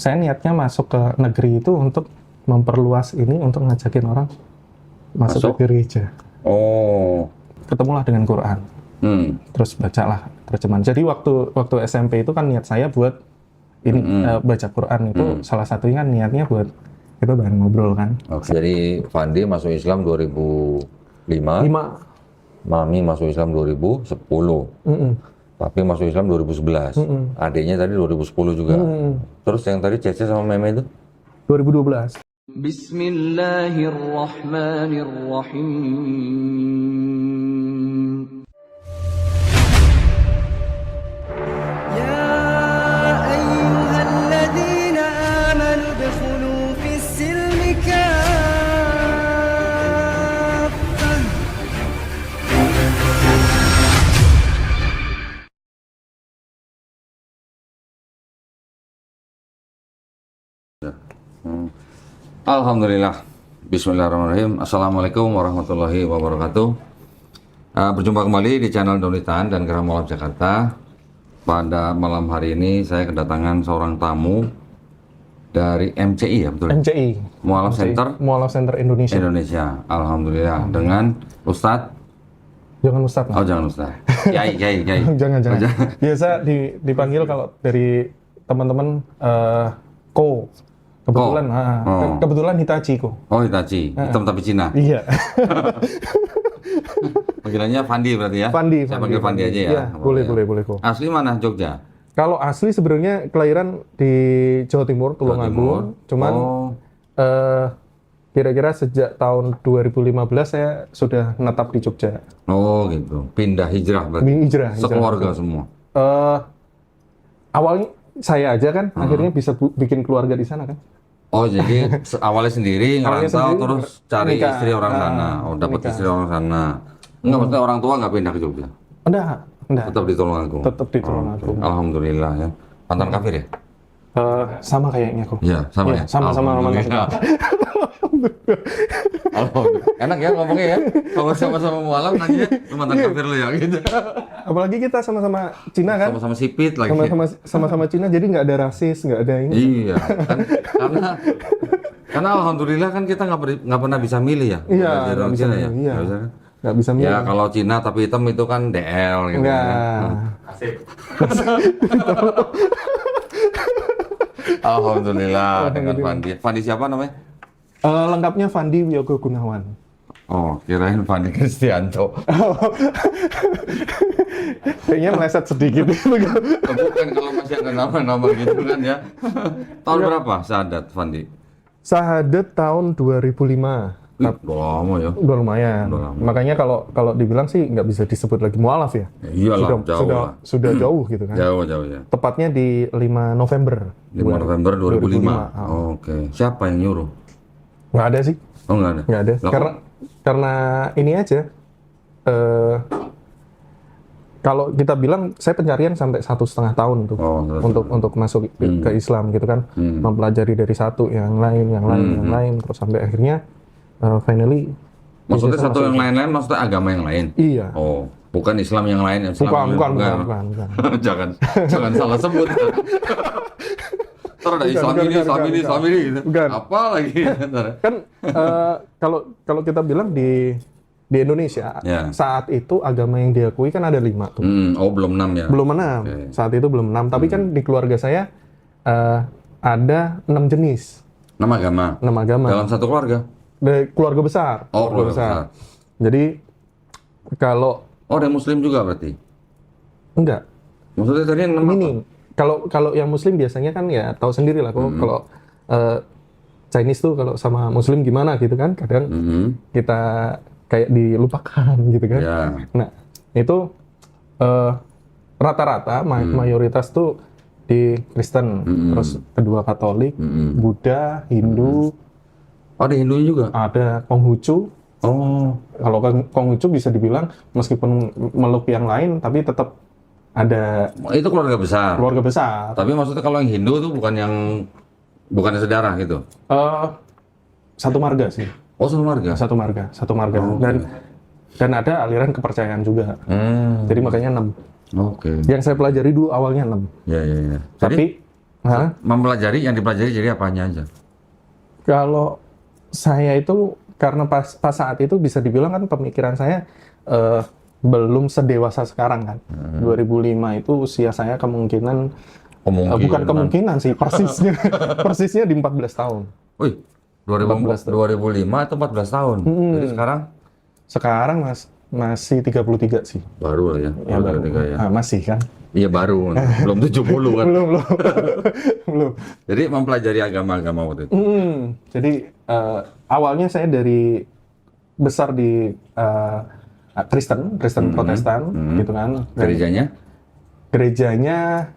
saya niatnya masuk ke negeri itu untuk memperluas ini, untuk ngajakin orang masuk ke gereja. Oh. Ketemulah dengan Quran. Terus bacalah terjemahan. Jadi waktu SMP itu kan niat saya buat ini baca Quran itu salah satunya kan niatnya buat itu bahan ngobrol kan. Oke. Jadi Fandi masuk Islam 2005. 5. Mami masuk Islam 2010. Tapi masuk Islam 2011. Adiknya tadi 2010 juga. Terus yang tadi Cece sama Meme itu? 2012. Bismillahirrahmanirrahim. Ya ayyuhalladzina amanu udkhulu fis-silmi kaffah. Alhamdulillah. Bismillahirrahmanirrahim. Assalamualaikum warahmatullahi wabarakatuh. Berjumpa kembali di channel Donitan dan Gerah Mualaf Jakarta. Pada malam hari ini saya kedatangan seorang tamu dari MCI, ya betul? MCI. Mualaf Center Mualaf Center Indonesia. Indonesia. Alhamdulillah. Dengan Ustadz. Jangan Ustadz. Oh jangan Ustadz. Kiai. jangan. Biasa dipanggil kalau dari teman-teman Ko. Kebetulan, kebetulan Hitachi Ko. Oh Hitachi, hitam tapi Cina. Iya. Panggilannya Fandi berarti ya? Fandi. Saya panggil Fandi aja ya? Iya, boleh Ko. Asli mana Jogja? Kalau asli sebenarnya kelahiran di Jawa Timur, Tulungagung. Cuman kira-kira sejak tahun 2015 saya sudah menetap di Jogja. Oh gitu, pindah hijrah berarti? Hijrah. Sekeluarga semua? Awalnya saya aja kan, akhirnya bisa bikin keluarga di sana kan. Oh jadi awalnya sendiri ngerantau terus cari nikah. istri orang sana. Oh dapat istri orang sana. Enggak, maksudnya orang tua nggak pindah ke Jogja? Enggak. Tetap di Tulungagung? Tetap di Tulungagung. Alhamdulillah ya. Mantan kafir ya? Sama kayaknya kok. Iya, sama ya? Sama mantan. Alhamdulillah. Enak ya ngomongnya ya. Kalau sama-sama mualaf nanya mantan kafir lu ya gitu. Apalagi kita sama-sama Cina kan? Sama-sama sipit lagi. Sama-sama Cina, jadi nggak ada rasis, nggak ada ini. Iya, kan, karena alhamdulillah kan kita nggak pernah bisa milih ya. Iya, nggak bisa ya. Iya. Nggak bisa kan? Nggak bisa milih. Ya kalau Cina tapi hitam itu kan DL gitu. Enggak. Kan. Alhamdulillah dengan Fandi. Fandi siapa namanya? Lengkapnya Fandi Wiyogo Gunawan. Oh, kirain Fandi Kristianto. Kayaknya meleset sedikit. Bukan kalau masih ada nama-nama gitu kan ya. Tahun berapa Syahadat Fandi? Syahadat tahun 2005. Udah lama ya. Udah lumayan. Makanya kalau dibilang sih nggak bisa disebut lagi mualaf ya. Iyalah, jauh lah. Sudah jauh gitu kan. Jauh ya. Tepatnya di 5 November. 5 November 2005. Oke. Siapa yang nyuruh? Nggak ada sih. Oh nggak ada? Nggak ada. Karena ini aja. Kalau kita bilang saya pencarian sampai 1,5 tahun tuh untuk masuk ke Islam gitu kan, mempelajari dari satu yang lain terus sampai akhirnya finally. Maksudnya satu yang lain-lain, maksudnya agama yang lain? Iya. Oh, bukan Islam yang lain? Bukan. jangan salah sebut. Ntar ada Islam ini gitu. Bukan. Apa lagi? Kan kalau kita bilang di Indonesia saat itu agama yang diakui kan ada 5 tuh. Oh belum 6 ya? Belum 6. Okay. Saat itu belum 6. Tapi kan di keluarga saya ada 6 jenis. 6 agama? 6 agama. Dalam satu keluarga? Dari keluarga besar. Oh keluarga besar. Jadi kalau ada Muslim juga berarti? Enggak. Maksudnya tadi yang 6 ini kalau yang Muslim biasanya kan ya tahu sendiri lah kalau Chinese tuh kalau sama Muslim gimana gitu kan kadang kita kayak dilupakan gitu kan. Yeah. Nah itu rata-rata mayoritas tuh di Kristen, terus kedua Katolik, Buddha, Hindu. Ada Hindunya juga? Ada Konghucu. Oh. Kalau Konghucu bisa dibilang meskipun meluk yang lain tapi tetap ada. Itu keluarga besar. Keluarga besar. Tapi maksudnya kalau yang Hindu tuh bukan sedarah gitu? Satu marga sih. Oh satu marga? Satu marga. Oh, dan ada aliran kepercayaan juga. Jadi makanya 6. Oke. Yang saya pelajari dulu awalnya 6. Ya. Tapi Hah? Mempelajari, yang dipelajari jadi apanya aja? Kalau saya itu karena pas saat itu bisa dibilang kan pemikiran saya belum sedewasa sekarang kan. 2005 itu usia saya kemungkinan bukan kemungkinan sih, persisnya persisnya di 14 tahun. Wih, 2005 itu 14 tahun. Jadi Sekarang masih 33 sih. baru lah ya. Ya, baru. 33 ya. Masih kan? Iya baru, belum 70 kan. Belum. Belum. Jadi mempelajari agama-agama waktu itu. Jadi awalnya saya dari besar di Kristen Protestan gitu kan. Dan gerejanya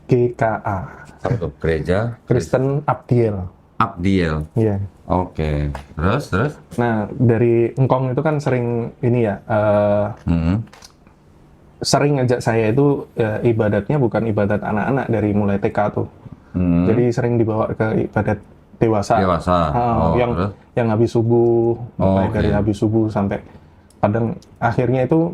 GKA. Apa tuh? Gereja Kristen Abdiel. Abdiel. Iya. Oke. Terus? Nah, dari Engkong itu kan sering ini ya, sering ngajak saya itu ibadatnya bukan ibadat anak-anak dari mulai TK tuh. Jadi sering dibawa ke ibadat dewasa. Yang habis subuh, mulai dari habis subuh sampai kadang akhirnya itu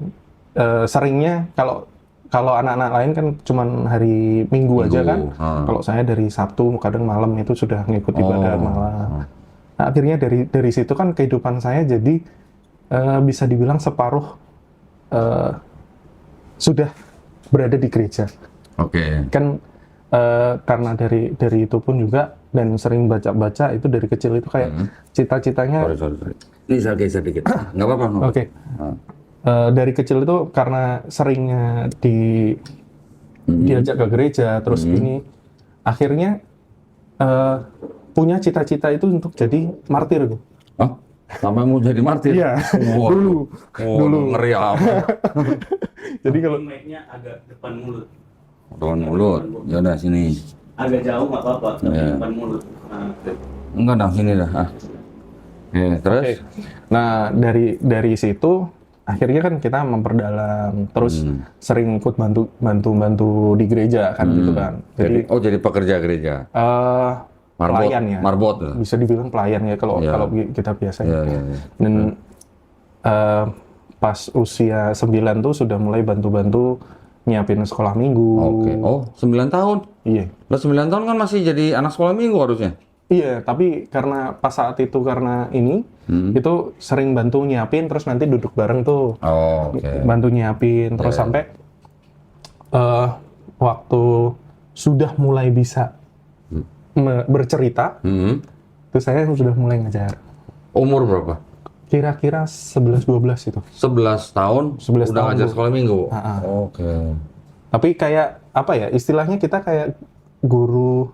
seringnya kalau anak-anak lain kan cuman hari Minggu aja kan. Kalau saya dari Sabtu kadang malam itu sudah ngikut ibadat malam. Nah, akhirnya dari situ kan kehidupan saya jadi bisa dibilang separuh sudah berada di gereja. Oke. Kan karena dari itu pun juga dan sering baca-baca itu dari kecil itu kayak cita-citanya. Sorry. Ini saya geser dikit. Nggak apa-apa. Oke. Dari kecil itu karena seringnya diajak ke gereja, terus ini akhirnya punya cita-cita itu untuk jadi martir tuh. Hah? Sampai mau jadi martir? Iya. Dulu. Ngeri apa? Jadi kalau mic-nya agak depan mulut. Depan mulut. Ya udah sini. Agak jauh nggak apa-apa, tapi depan mulut. Enggak dah sini dah. Oke, terus? Oke. Nah, dari situ akhirnya kan kita memperdalam, terus sering ikut bantu di gereja kan gitu kan. Jadi pekerja gereja. Pelayan ya. Marbot. Bisa dibilang pelayan ya kalau kita biasa. Iya. Dan pas usia 9 tuh sudah mulai bantu-bantu nyiapin sekolah minggu. Oke. Oh, 9 tahun? Iya. Lah 9 tahun kan masih jadi anak sekolah minggu harusnya? Iya, tapi karena pas saat itu karena ini, itu sering bantu nyiapin, terus nanti duduk bareng tuh. Oh, oke. Bantu nyiapin, terus sampai waktu sudah mulai bisa bercerita, itu saya sudah mulai ngajar. Umur berapa? Kira-kira 11-12 itu. 11 tahun? 11 udah tahun ngajar tuh. sekolah minggu? Oke. Tapi kayak, apa ya, istilahnya kita kayak guru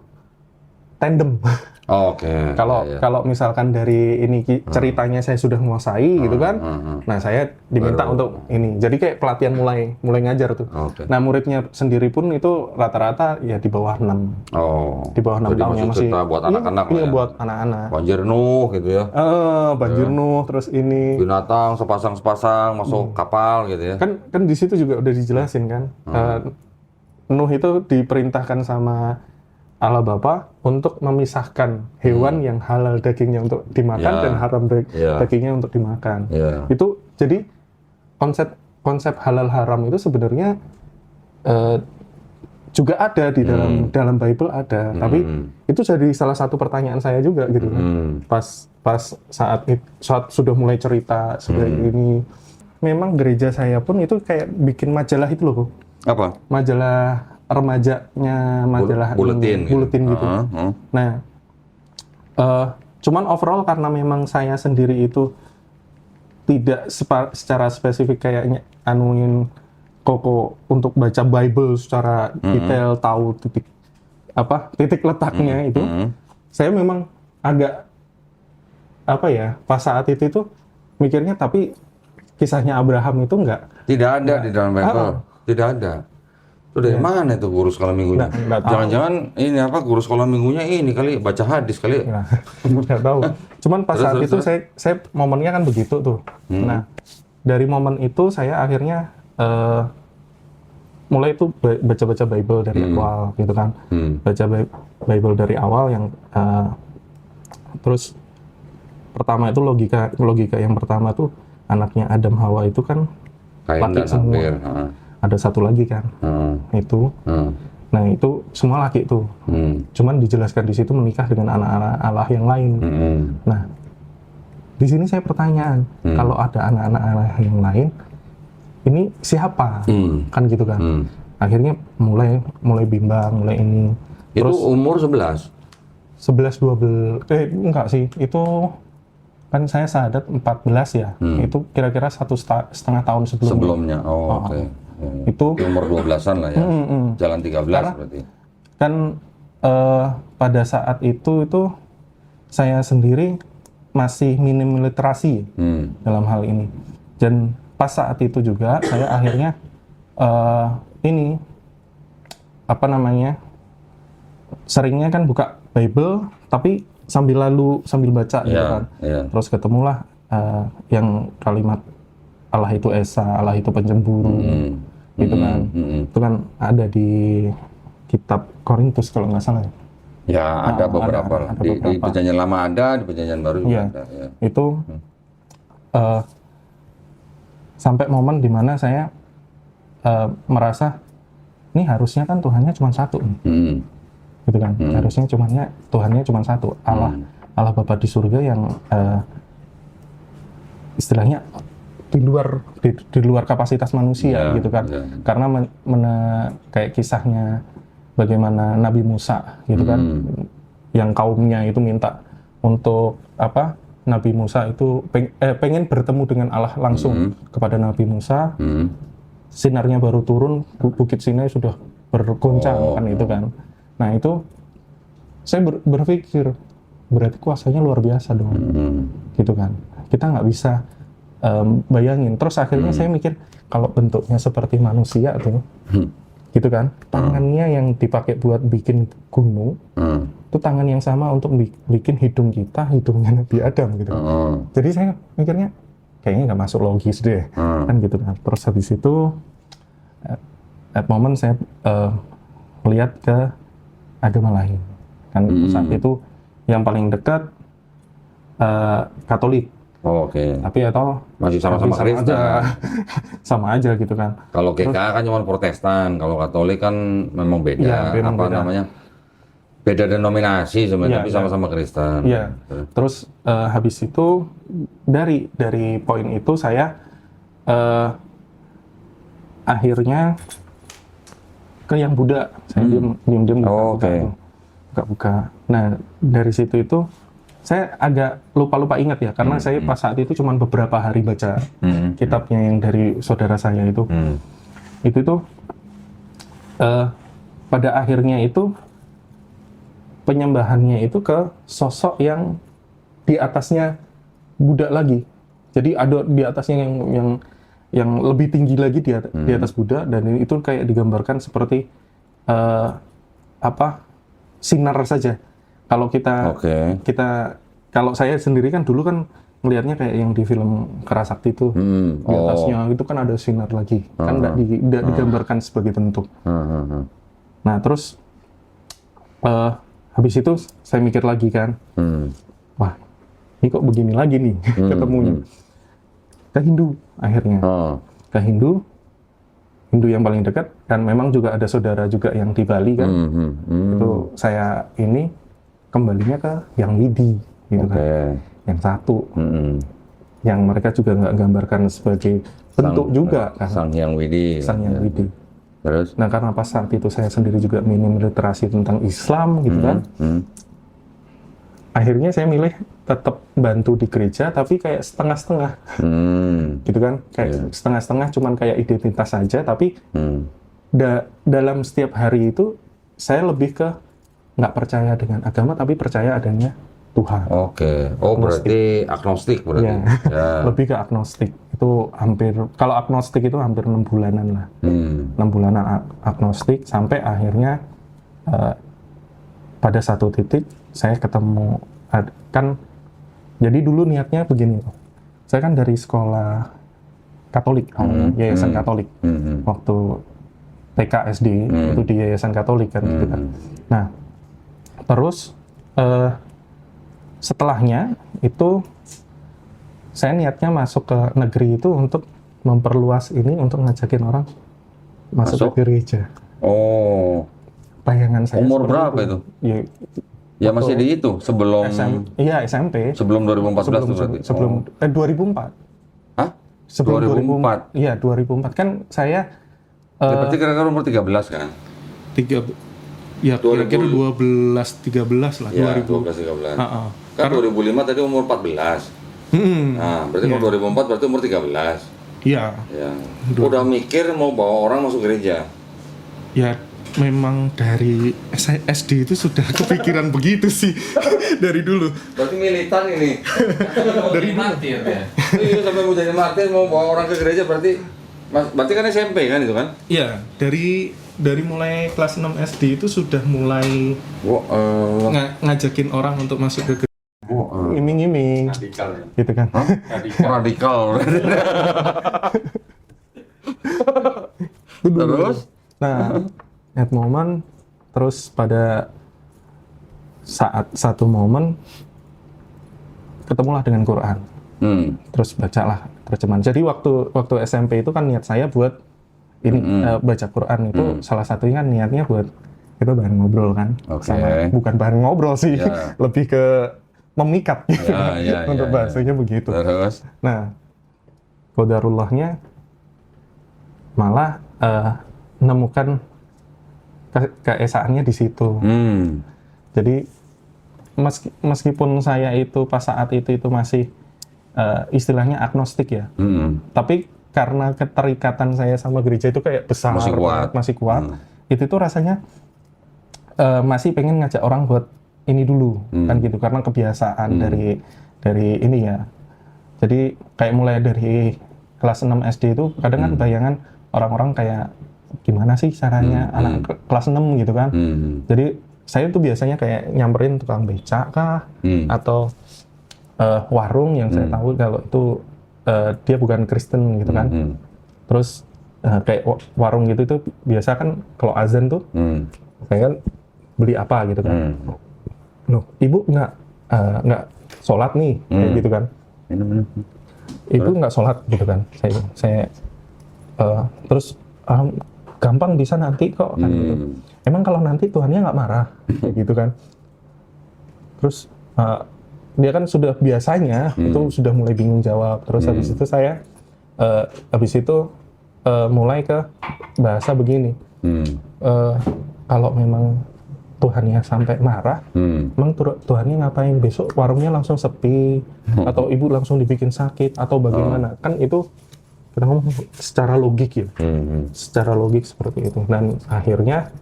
tandem. Oke. Kalau misalkan dari ini ceritanya saya sudah menguasai gitu kan, nah saya diminta untuk ini. Jadi kayak pelatihan mulai ngajar tuh. Oke. Nah muridnya sendiri pun itu rata-rata ya di bawah 6. Oh. Di bawah 6 tahun yang masih. Cerita buat anak-anak Iya, lah ya? buat anak-anak. Banjir Nuh gitu ya? Banjir Nuh, terus ini. Binatang sepasang masuk kapal gitu ya? Kan di situ juga udah dijelasin kan. Nuh itu diperintahkan sama Allah Bapa untuk memisahkan hewan yang halal dagingnya untuk dimakan dan haram dagingnya untuk dimakan. Itu jadi konsep halal haram itu sebenarnya juga ada di dalam Bible ada, tapi itu jadi salah satu pertanyaan saya juga gitu kan. Pas saat sudah mulai cerita seperti ini, memang gereja saya pun itu kayak bikin majalah itu loh. Apa? Majalah remajanya, majalah buletin gitu. Nah, cuman overall karena memang saya sendiri itu tidak secara spesifik kayak anuin Koko untuk baca Bible secara detail, tahu titik letaknya itu. Saya memang agak pas saat itu mikirnya, tapi kisahnya Abraham itu tidak ada di dalam Bible. Tidak ada. Itu dari mana itu guru sekolah minggunya? Jangan-jangan ini guru sekolah minggunya ini kali baca hadis kali. Nggak tahu. Cuman pas saat itu saya momennya kan begitu tuh. Nah, dari momen itu saya akhirnya mulai tuh baca-baca Bible dari awal gitu kan. Baca Bible dari awal yang terus pertama itu logika yang pertama tuh anaknya Adam Hawa itu kan laki semua. Ada satu lagi kan, itu Nah itu semua laki tuh. Cuman dijelaskan di situ menikah dengan anak-anak Allah yang lain. Nah di sini saya pertanyaan, kalau ada anak-anak Allah yang lain, ini siapa? Kan gitu kan. Akhirnya mulai bimbang, mulai ini. Itu Terus umur 11? 11, 12, enggak sih, itu kan saya syahadat 14 ya. Itu kira-kira 1,5 tahun sebelumnya. Sebelumnya, oke. Itu umur 12-an lah ya, jalan 13 Karena berarti. kan pada saat itu saya sendiri masih minim literasi dalam hal ini. Dan pas saat itu juga saya akhirnya ini apa namanya, seringnya kan buka Bible tapi sambil baca gitu kan. Terus ketemulah yang kalimat Allah itu Esa, Allah itu pencemburu gitu kan. Itu kan ada di kitab Korintus kalau nggak salah ya. Ya, ada beberapa lah. ada Di beberapa. perjanjian lama ada, di perjanjian baru juga Iya. ada. Ya. Itu sampai momen dimana saya merasa ini harusnya kan Tuhannya cuma satu nih, gitu kan. Harusnya Tuhannya cuma satu, Allah Bapa di surga yang istilahnya di luar kapasitas manusia gitu kan. Karena kayak kisahnya bagaimana Nabi Musa gitu kan, yang kaumnya itu minta untuk apa, Nabi Musa itu pengen bertemu dengan Allah langsung kepada Nabi Musa. Sinarnya baru turun, Bukit Sinai sudah bergoncang kan itu kan. Nah itu saya berpikir berarti kuasanya luar biasa dong, gitu kan. Kita nggak bisa bayangin. Terus akhirnya saya mikir kalau bentuknya seperti manusia tuh, gitu kan, tangannya yang dipakai buat bikin gunung, itu tangan yang sama untuk bikin hidung kita, hidungnya Nabi Adam gitu. Jadi saya mikirnya kayaknya nggak masuk logis deh, kan gitu kan. Terus habis itu, at moment saya melihat ke agama lain, kan saat itu yang paling dekat Katolik. Oke. Tapi atau Masih sama-sama Kristen. Sama aja gitu kan. Kalau GK kan cuma Protestan, kalau Katolik kan memang beda. Iya, memang apa beda. namanya? Beda denominasi sebenarnya, Iya, tapi iya. sama-sama Kristen. Iya. Terus habis itu dari poin itu saya akhirnya ke yang Buddha. Saya diam-diam buka. Nah dari situ itu saya agak lupa ingat ya, karena saya pas saat itu cuma beberapa hari baca kitabnya yang dari saudara saya itu. Itu tuh pada akhirnya itu penyembahannya itu ke sosok yang di atasnya Buddha lagi. Jadi ada di atasnya yang lebih tinggi lagi di atas Buddha, dan itu kayak digambarkan seperti sinar saja. Kalau kita kalau saya sendiri kan dulu kan melihatnya kayak yang di film Kerasakti itu, di atasnya itu kan ada sinar lagi, kan tidak digambarkan sebagai bentuk. Nah terus habis itu saya mikir lagi kan, wah ini kok begini lagi nih ketemunya. Ke Hindu akhirnya, ke Hindu yang paling dekat, dan memang juga ada saudara juga yang di Bali kan. Itu saya ini kembalinya ke yang Widi gitu kan, yang satu, yang mereka juga nggak gambarkan sebagai bentuk juga kan, Sang Hyang Widi. Sang Hyang Widi. Terus? Nah karena pas saat itu saya sendiri juga minim literasi tentang Islam gitu kan, akhirnya saya milih tetap bantu di gereja tapi kayak setengah-setengah, gitu kan, kayak setengah-setengah, cuman kayak identitas saja, tapi dalam setiap hari itu saya lebih ke nggak percaya dengan agama tapi percaya adanya Tuhan. Oke. Oh berarti agnostik berarti. Ya. Lebih ke agnostik. Itu hampir, kalau agnostik itu hampir 6 bulanan lah. 6 bulanan agnostik sampai akhirnya pada satu titik saya ketemu kan, jadi dulu niatnya begini, saya kan dari sekolah Katolik, yayasan Katolik, waktu TK SD itu di yayasan Katolik kan, gitu kan. Nah terus setelahnya itu saya niatnya masuk ke negeri itu untuk memperluas ini, untuk ngajakin orang masuk ke gereja. Oh, bayangan saya Umur seperti berapa itu? Ya, Ya masih di itu sebelum iya SMP. sebelum 2014 tuh berarti. Sebelum 2004. Hah? Sebelum 2004. Iya, 2004 kan saya Ya, berarti kira-kira umur 13 kan? ya 2000. kira-kira 12-13 lah, Ya, 2000. 12-13. Heeh. Kan 2005 tadi umur 14. Nah, berarti kalau 2004 berarti umur 13. Iya. Ya. Udah mikir mau bawa orang masuk gereja. Ya memang dari SD itu sudah kepikiran begitu sih dari dulu. Berarti militan ini. Dari martir ya. Iya, sampai mau jadi martir mau bawa orang ke gereja berarti kan SMP kan itu kan? Iya, dari mulai kelas 6 SD itu sudah mulai ngajakin orang untuk masuk ke iming-iming. Radikal ya. Gitu kan. Radikal. Terus? Nah, at moment terus pada saat satu momen ketemulah dengan Quran. Terus bacalah terjemahan. Jadi waktu SMP itu kan niat saya buat ini baca Quran itu salah satunya kan niatnya buat itu bahan ngobrol kan. Sama bukan bahan ngobrol sih, lebih ke memikat gitu. Untuk bahasanya begitu. Terus? Nah, qadarullahnya malah menemukan keesaannya di situ. Jadi meskipun saya itu pas saat itu masih istilahnya agnostik ya, tapi karena keterikatan saya sama gereja itu kayak besar, masih kuat. Itu tuh rasanya masih pengen ngajak orang buat ini dulu, kan gitu, karena kebiasaan dari ini ya. Jadi kayak mulai dari kelas 6 SD itu kadang kan bayangan orang-orang kayak gimana sih caranya anak kelas 6 gitu kan. Jadi saya tuh biasanya kayak nyamperin tukang becak kah atau warung yang saya tahu kalau itu dia bukan Kristen gitu kan. Terus kayak warung gitu itu biasa kan kalau azan tuh saya kan beli apa gitu kan. Loh, ibu nggak sholat nih kayak gitu kan. Ibu nggak sholat gitu kan. Saya terus gampang bisa nanti kok kan gitu. Emang kalau nanti Tuhannya nggak marah kayak gitu kan. Terus dia kan sudah biasanya itu sudah mulai bingung jawab. Terus habis itu saya mulai ke bahasa begini. Kalau memang Tuhannya sampai marah, emang Tuhannya ngapain besok warungnya langsung sepi atau ibu langsung dibikin sakit atau bagaimana? Kan itu kita ngomong secara logik ya, secara logik seperti itu. Dan akhirnya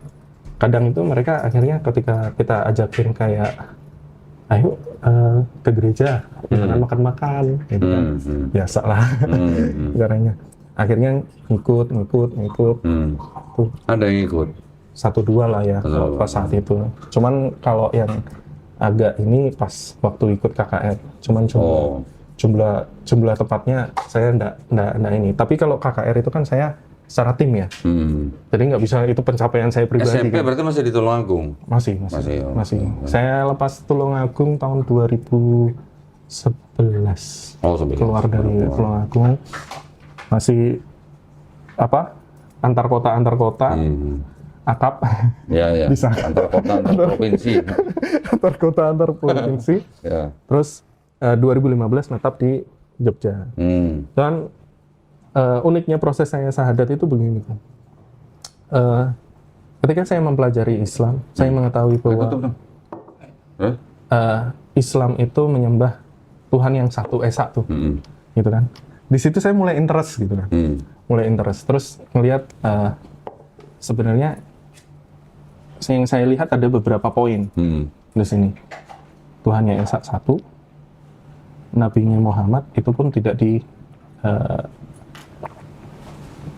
kadang itu mereka akhirnya ketika kita ajakin kayak ayo ke gereja, makan-makan, gitu kan, biasa lah, caranya. Akhirnya ngikut. Tuh. Ada yang ikut? 1-2 lah ya pas saat itu. Cuman kalau yang agak ini pas waktu ikut KKR, cuman jumlah tepatnya saya enggak ini. Tapi kalau KKR itu kan saya secara tim ya. Jadi nggak bisa itu pencapaian saya pribadi. SMP kan? Berarti masih di Tulungagung? Masih. Saya lepas Tulungagung tahun 2011. Keluar dari Tulungagung. Masih antar kota. Akap. Ya. Bisa. Antar kota, antar provinsi. Antar kota, antar provinsi. Ya. Terus 2015 menetap di Jogja. Dan uniknya proses saya syahadat itu begini kan. Ketika saya mempelajari Islam, saya mengetahui bahwa Islam itu menyembah Tuhan yang satu esa tuh, gitu kan. Di situ saya mulai interest gitu kan, Terus ngelihat sebenarnya yang saya lihat ada beberapa poin di sini. Tuhan yang esa satu, Nabinya Muhammad itu pun tidak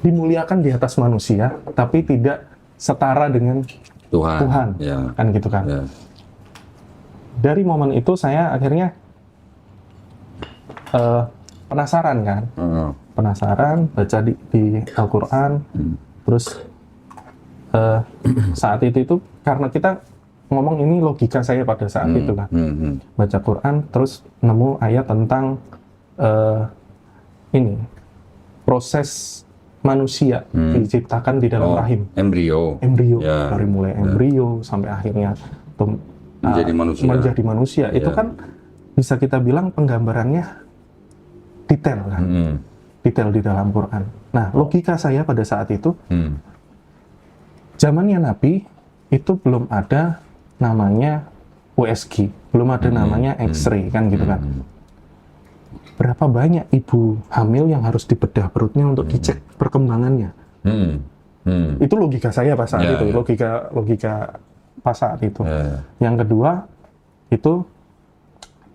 dimuliakan di atas manusia, tapi tidak setara dengan Tuhan. Ya. Kan gitu kan. Ya. Dari momen itu saya akhirnya penasaran kan, baca di Al-Quran, terus saat itu karena kita ngomong ini logika saya pada saat itu kan, baca Quran, terus nemu ayat tentang ini proses manusia diciptakan di dalam rahim. Embrio. Ya. Dari mulai embrio sampai akhirnya menjadi manusia. Itu kan bisa kita bilang penggambarannya detail kan. Detail di dalam Quran. Nah, logika saya pada saat itu, zamannya Nabi itu belum ada namanya USG, belum ada namanya X-ray kan gitu kan. Berapa banyak ibu hamil yang harus dibedah perutnya untuk dicek perkembangannya? Itu logika saya pas saat itu, logika pas saat itu. Yang kedua itu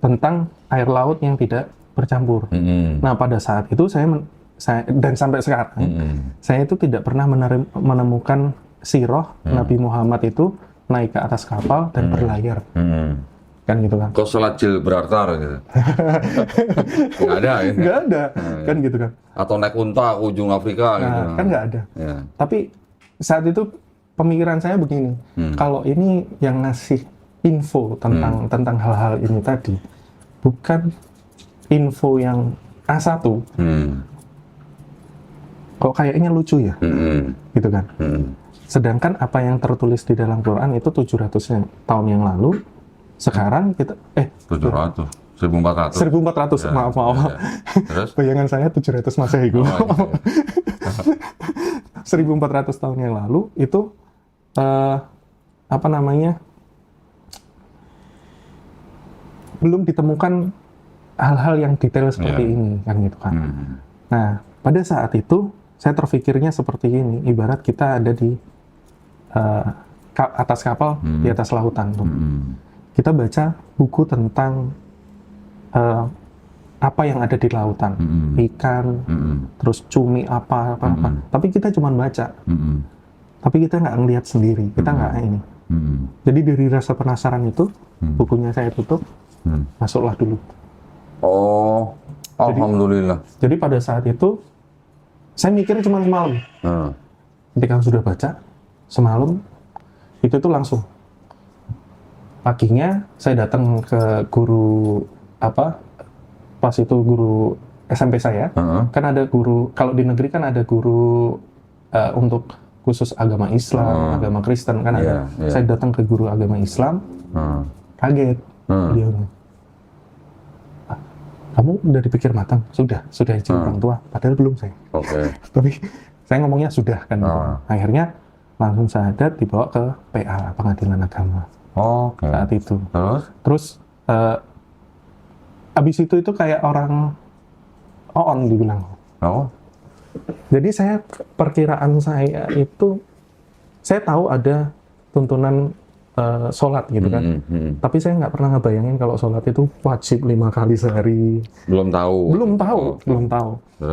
tentang air laut yang tidak bercampur. Nah, pada saat itu saya dan sampai sekarang saya itu tidak pernah menemukan sirah Nabi Muhammad itu naik ke atas kapal dan berlayar. Kan gitu kan. Kok sholat jil berartar gitu? Nggak ada ya? Nggak ada, kan gitu kan. Atau naik unta ke ujung Afrika gitu. Kan nggak ada. Tapi saat itu pemikiran saya begini, kalau ini yang ngasih info tentang hal-hal ini tadi, bukan info yang A1, kok kayaknya lucu ya, gitu kan. Sedangkan apa yang tertulis di dalam Quran itu 700 tahun yang lalu, sekarang kita 700, 1400. Maaf. Terus? Bayangan saya 700 Masehi. 1400 tahun yang lalu itu belum ditemukan hal-hal yang detail seperti ini kan gitu kan. Nah, pada saat itu saya terfikirnya seperti ini, ibarat kita ada di atas kapal di atas lautan tuh. Kita baca buku tentang apa yang ada di lautan, ikan, terus cumi apa. Tapi kita cuma baca, tapi kita nggak ngelihat sendiri, kita nggak ini. Jadi dari rasa penasaran itu, bukunya saya tutup, masuklah dulu. Oh, alhamdulillah. Jadi pada saat itu saya mikirnya cuma semalam. Ketika sudah baca semalam, itu tuh langsung. Paginya saya datang ke guru pas itu guru SMP saya, kan ada guru, kalau di negeri kan ada guru untuk khusus agama Islam, agama Kristen kan ada. Saya datang ke guru agama Islam, kaget beliaunya. Kamu udah dipikir matang? Sudah izin orang tua, padahal belum saya. Tapi saya ngomongnya sudah kan. Akhirnya langsung syahadat dibawa ke PA, Pengadilan Agama. Saat itu. Terus abis itu kayak orang on dibilang. Jadi perkiraan saya itu, saya tahu ada tuntunan sholat gitu kan. Tapi saya nggak pernah ngebayangin kalau sholat itu wajib 5 kali sehari. Belum tahu.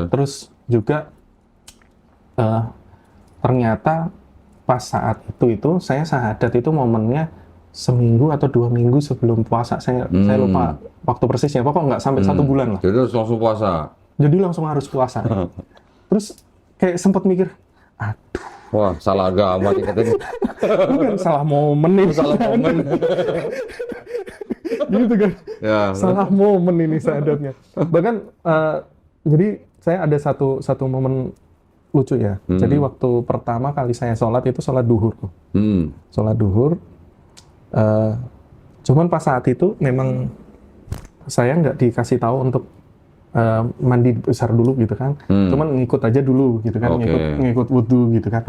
Terus juga ternyata pas saat itu saya syahadat itu momennya seminggu atau 2 minggu sebelum puasa. Saya lupa waktu persisnya, pokoknya nggak sampai 1 bulan lah. Jadi langsung puasa? Jadi langsung harus puasa. Terus kayak sempat mikir, aduh. Wah, salah agama nih katanya. Bukan, salah momen nih. Salah momen. Gitu kan. Salah momen ini syahadatnya. Bahkan, jadi saya ada satu momen lucu ya. Jadi waktu pertama kali saya sholat itu sholat duhur. Sholat duhur. Cuman pas saat itu memang saya nggak dikasih tahu untuk mandi besar dulu gitu kan. Cuman ngikut aja dulu gitu kan, ngikut wudhu gitu kan.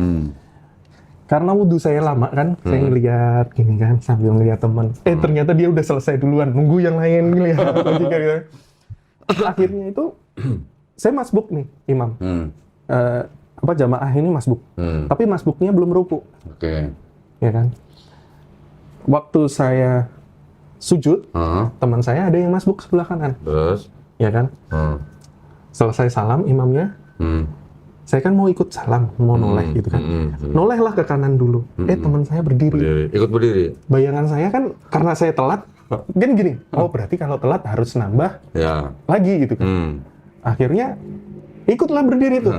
Karena wudhu saya lama kan, saya ngeliat gini kan sambil ngeliat teman. Ternyata dia udah selesai duluan, nunggu yang lain ngeliat lagi gitu. Akhirnya itu saya masbuk nih imam. Jamaah ini masbuk. Tapi masbuknya belum ruku. Ya kan. Waktu saya sujud, teman saya ada yang masbuk sebelah kanan. Terus? Ya kan? Selesai salam imamnya, saya kan mau ikut salam, mau noleh gitu kan. Nolehlah ke kanan dulu. Teman saya berdiri. Ikut berdiri? Bayangan saya kan, karena saya telat, gini. Oh berarti kalau telat harus nambah lagi gitu kan. Akhirnya, ikutlah berdiri tuh.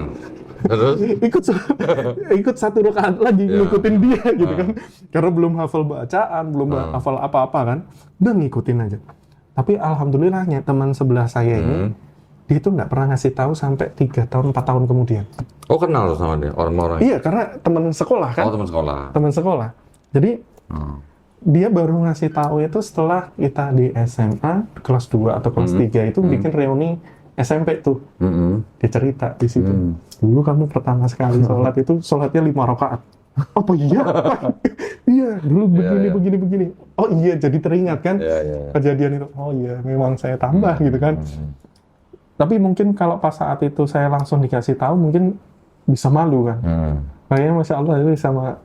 Terus? ikut 1 rakaat lagi ngikutin dia gitu kan, karena belum hafal bacaan, belum hafal apa-apa kan, udah ngikutin aja. Tapi alhamdulillahnya teman sebelah saya ini dia itu nggak pernah ngasih tahu sampai 3 tahun 4 tahun kemudian. Oh, kenal tuh sama dia orang-orang. Iya, karena teman sekolah kan. Oh, teman sekolah. Teman sekolah. Jadi dia baru ngasih tahu itu setelah kita di SMA kelas 2 atau kelas 3 itu bikin reuni SMP tuh. Dia cerita di situ. Dulu kamu pertama sekali sholat itu sholatnya 5 rakaat. Apa iya? Iya, dulu begini. Oh iya, jadi teringat kan kejadian itu. Oh iya, memang saya tambah gitu kan. Tapi mungkin kalau pas saat itu saya langsung dikasih tahu, mungkin bisa malu kan. Kayaknya Masya Allah itu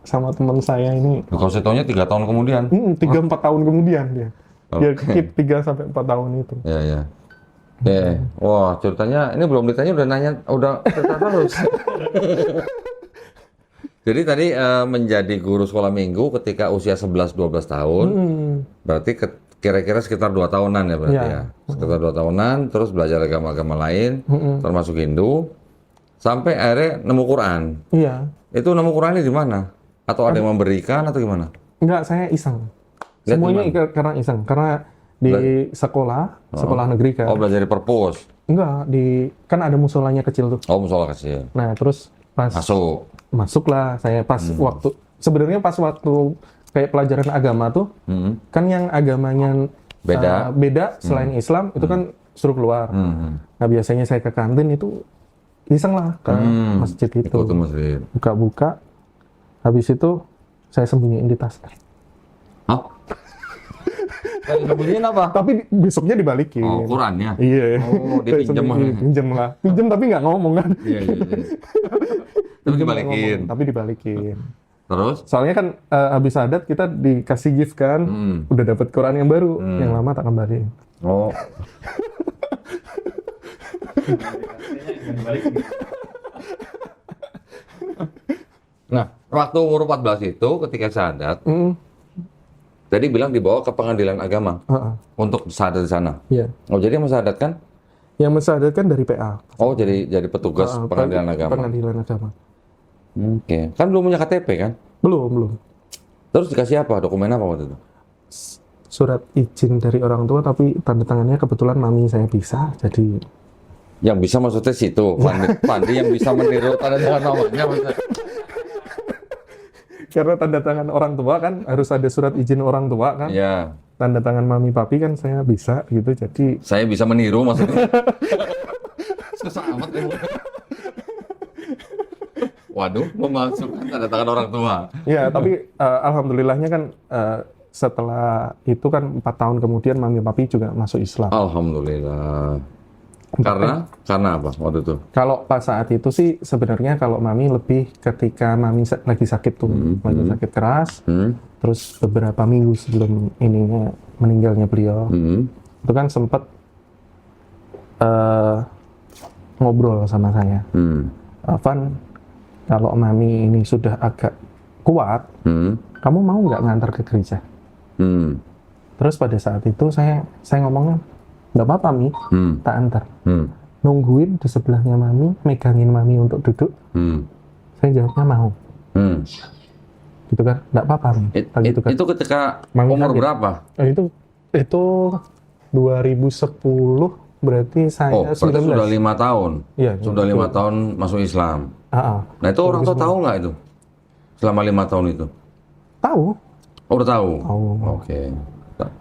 sama teman saya ini. Kalau saya taunya 3 tahun kemudian. 3-4 tahun kemudian dia. Dia keep 3-4 tahun itu. Iya. Oke. Wah, ceritanya ini belum ditanya udah cerita terus. Jadi tadi menjadi guru sekolah minggu ketika usia 11-12 tahun. Berarti kira-kira sekitar 2 tahunan ya berarti ya. Sekitar 2 tahunan, terus belajar agama-agama lain, termasuk Hindu, sampai akhirnya nemu Quran. Iya. Itu nemu Qurannya di mana? Atau ada yang memberikan atau gimana? Enggak, saya iseng. Semuanya karena iseng. Karena di sekolah negeri kan. Oh, belajar di perpus? Enggak, kan ada musolanya kecil tuh. Oh, musola kecil. Nah, terus pas masuklah saya pas waktu kayak pelajaran agama tuh, kan yang agamanya beda selain Islam itu kan suruh keluar. Nah, biasanya saya ke kantin itu iseng lah ke masjid itu. Buka-buka, habis itu saya sembunyiin di tas. Hah? Sembunyiin apa? Tapi besoknya dibalikin. Oh, Qurannya? Iya. Oh, dia pinjam lah. Pinjam tapi nggak ngomong kan. Iya. Tapi dibalikin. Tapi dibalikin. Terus? Soalnya kan habis adat kita dikasih gift kan, udah dapat Quran yang baru, yang lama tak kembali. Oh. Nah, waktu umur 14 itu ketika syahadat, tadi bilang dibawa ke pengadilan agama untuk syahadat di sana. Iya. Oh, jadi yang mensyahadatkan? Yang mensyahadatkan dari PA. Oh, jadi petugas pengadilan agama. Pengadilan agama. Oke. Kan belum punya KTP kan? Belum. Terus dikasih apa? Dokumen apa waktu itu? Surat izin dari orang tua, tapi tanda tangannya kebetulan mami saya bisa, jadi... Yang bisa maksudnya situ, Pandi yang bisa meniru tanda tangan mamanya maksudnya. Karena tanda tangan orang tua kan harus ada surat izin orang tua kan. Iya. Tanda tangan mami papi kan saya bisa gitu, jadi... Saya bisa meniru maksudnya. Susah amat ya. Waduh, memasukkan tanda tangan orang tua. Ya, tapi alhamdulillahnya kan setelah itu kan 4 tahun kemudian mami papi juga masuk Islam. Alhamdulillah. Karena apa waktu itu? Kalau pas saat itu sih sebenarnya kalau mami lebih ketika mami lagi sakit tuh, lagi sakit keras, terus beberapa minggu sebelum ininya meninggalnya beliau, itu kan sempat ngobrol sama saya, Van, kalau mami ini sudah agak kuat, kamu mau nggak ngantar ke gereja? Terus pada saat itu saya ngomongnya, nggak apa-apa Mi, tak antar. Nungguin di sebelahnya mami, megangin mami untuk duduk. Saya jawabnya mau. Gitu kan, nggak apa-apa Mi. Gitu kan. Itu ketika Mami umur kaget. berapa? Itu 2010, berarti saya Berarti 19. sudah 5 tahun. Iya. Sudah 5 tahun masuk Islam. Nah itu orang tua tahu nggak itu? Selama 5 tahun itu? Tahu. Oh, udah tahu? Tahu. Oke.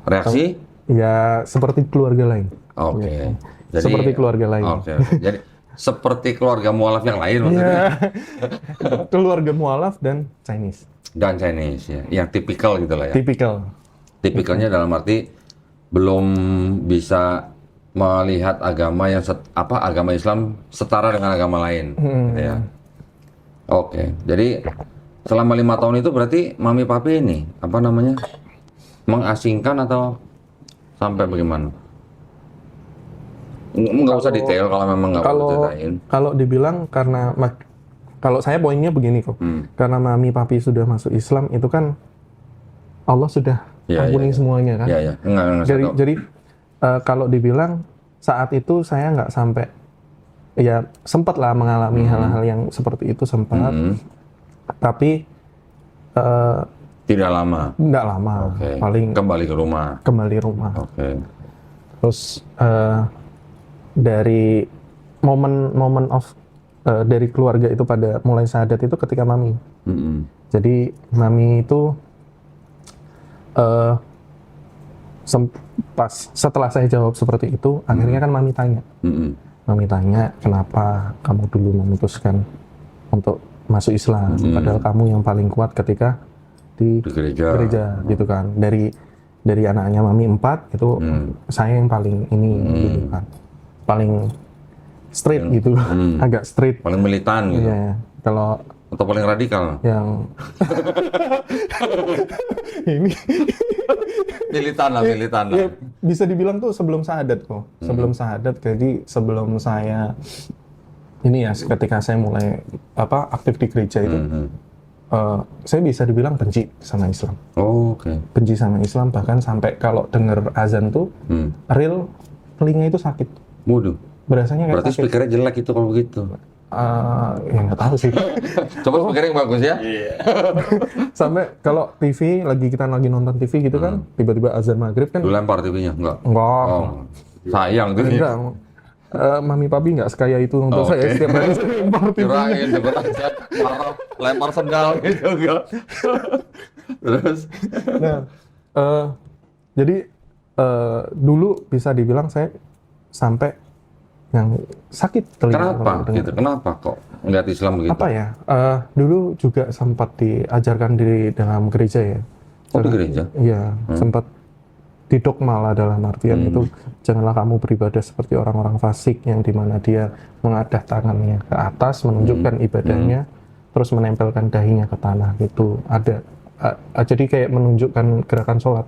Reaksi? Ya, seperti keluarga lain. Oke. Jadi, seperti keluarga lain. Oke. Jadi seperti keluarga mualaf yang lain maksudnya? Iya. Keluarga mualaf dan Chinese. Dan Chinese ya, yang tipikal gitu lah ya. Tipikal. Tipikalnya dalam arti belum bisa melihat agama yang agama Islam setara dengan agama lain. Gitu ya. Oke. Jadi selama 5 tahun itu berarti mami papi ini mengasingkan atau sampai bagaimana? Nggak usah detail kalau memang nggak perlu ceritain. Kalau dibilang kalau saya poinnya begini kok, karena mami papi sudah masuk Islam itu kan Allah sudah ampuni semuanya kan. Iya. Jadi kalau dibilang saat itu saya nggak sampai, ya sempat lah mengalami hal-hal yang seperti itu sempat, tapi tidak lama. Nggak lama, Okay. paling kembali ke rumah. Kembali rumah. Oke. Terus dari momen of dari keluarga itu pada mulai syahadat itu ketika mami. Jadi mami itu pas setelah saya jawab seperti itu, akhirnya kan mami tanya. Mami tanya, kenapa kamu dulu memutuskan untuk masuk Islam, padahal kamu yang paling kuat ketika di gereja gitu kan. Dari anaknya mami 4 itu saya yang paling ini gitu kan, paling straight gitu, agak straight, paling militan gitu. Iya, kalau atau paling radikal yang ini militan lah. ya, bisa dibilang tuh sebelum syahadat kok, sebelum syahadat. Jadi sebelum saya ini ya, ketika saya mulai aktif di gereja itu, saya bisa dibilang benci sama Islam. Benci sama Islam, bahkan sampai kalau dengar azan tuh real telinga itu sakit. Waduh. Berasanya kayak berarti sakit. speakernya jelek itu kalau begitu. Ya nggak tahu sih. Coba speaker yang bagus ya. Sampai kalau TV kita lagi nonton TV gitu kan, tiba-tiba azan maghrib kan. Lu lempar TV-nya? Enggak. Sayang tuh. Enggak. Mami papi nggak sekaya itu untuk saya setiap hari lempar TV-nya. Kirain azan lempar sendal gitu enggak. Terus Nah, jadi dulu bisa dibilang saya sampai yang sakit telinga. Kenapa kok ngeliat Islam begitu? Apa ya? Dulu juga sempat diajarkan di dalam gereja ya. Di gereja? Iya, sempat didogma lah dalam artian itu, janganlah kamu beribadah seperti orang-orang fasik yang dimana dia mengadah tangannya ke atas menunjukkan ibadahnya, terus menempelkan dahinya ke tanah gitu. Ada jadi kayak menunjukkan gerakan sholat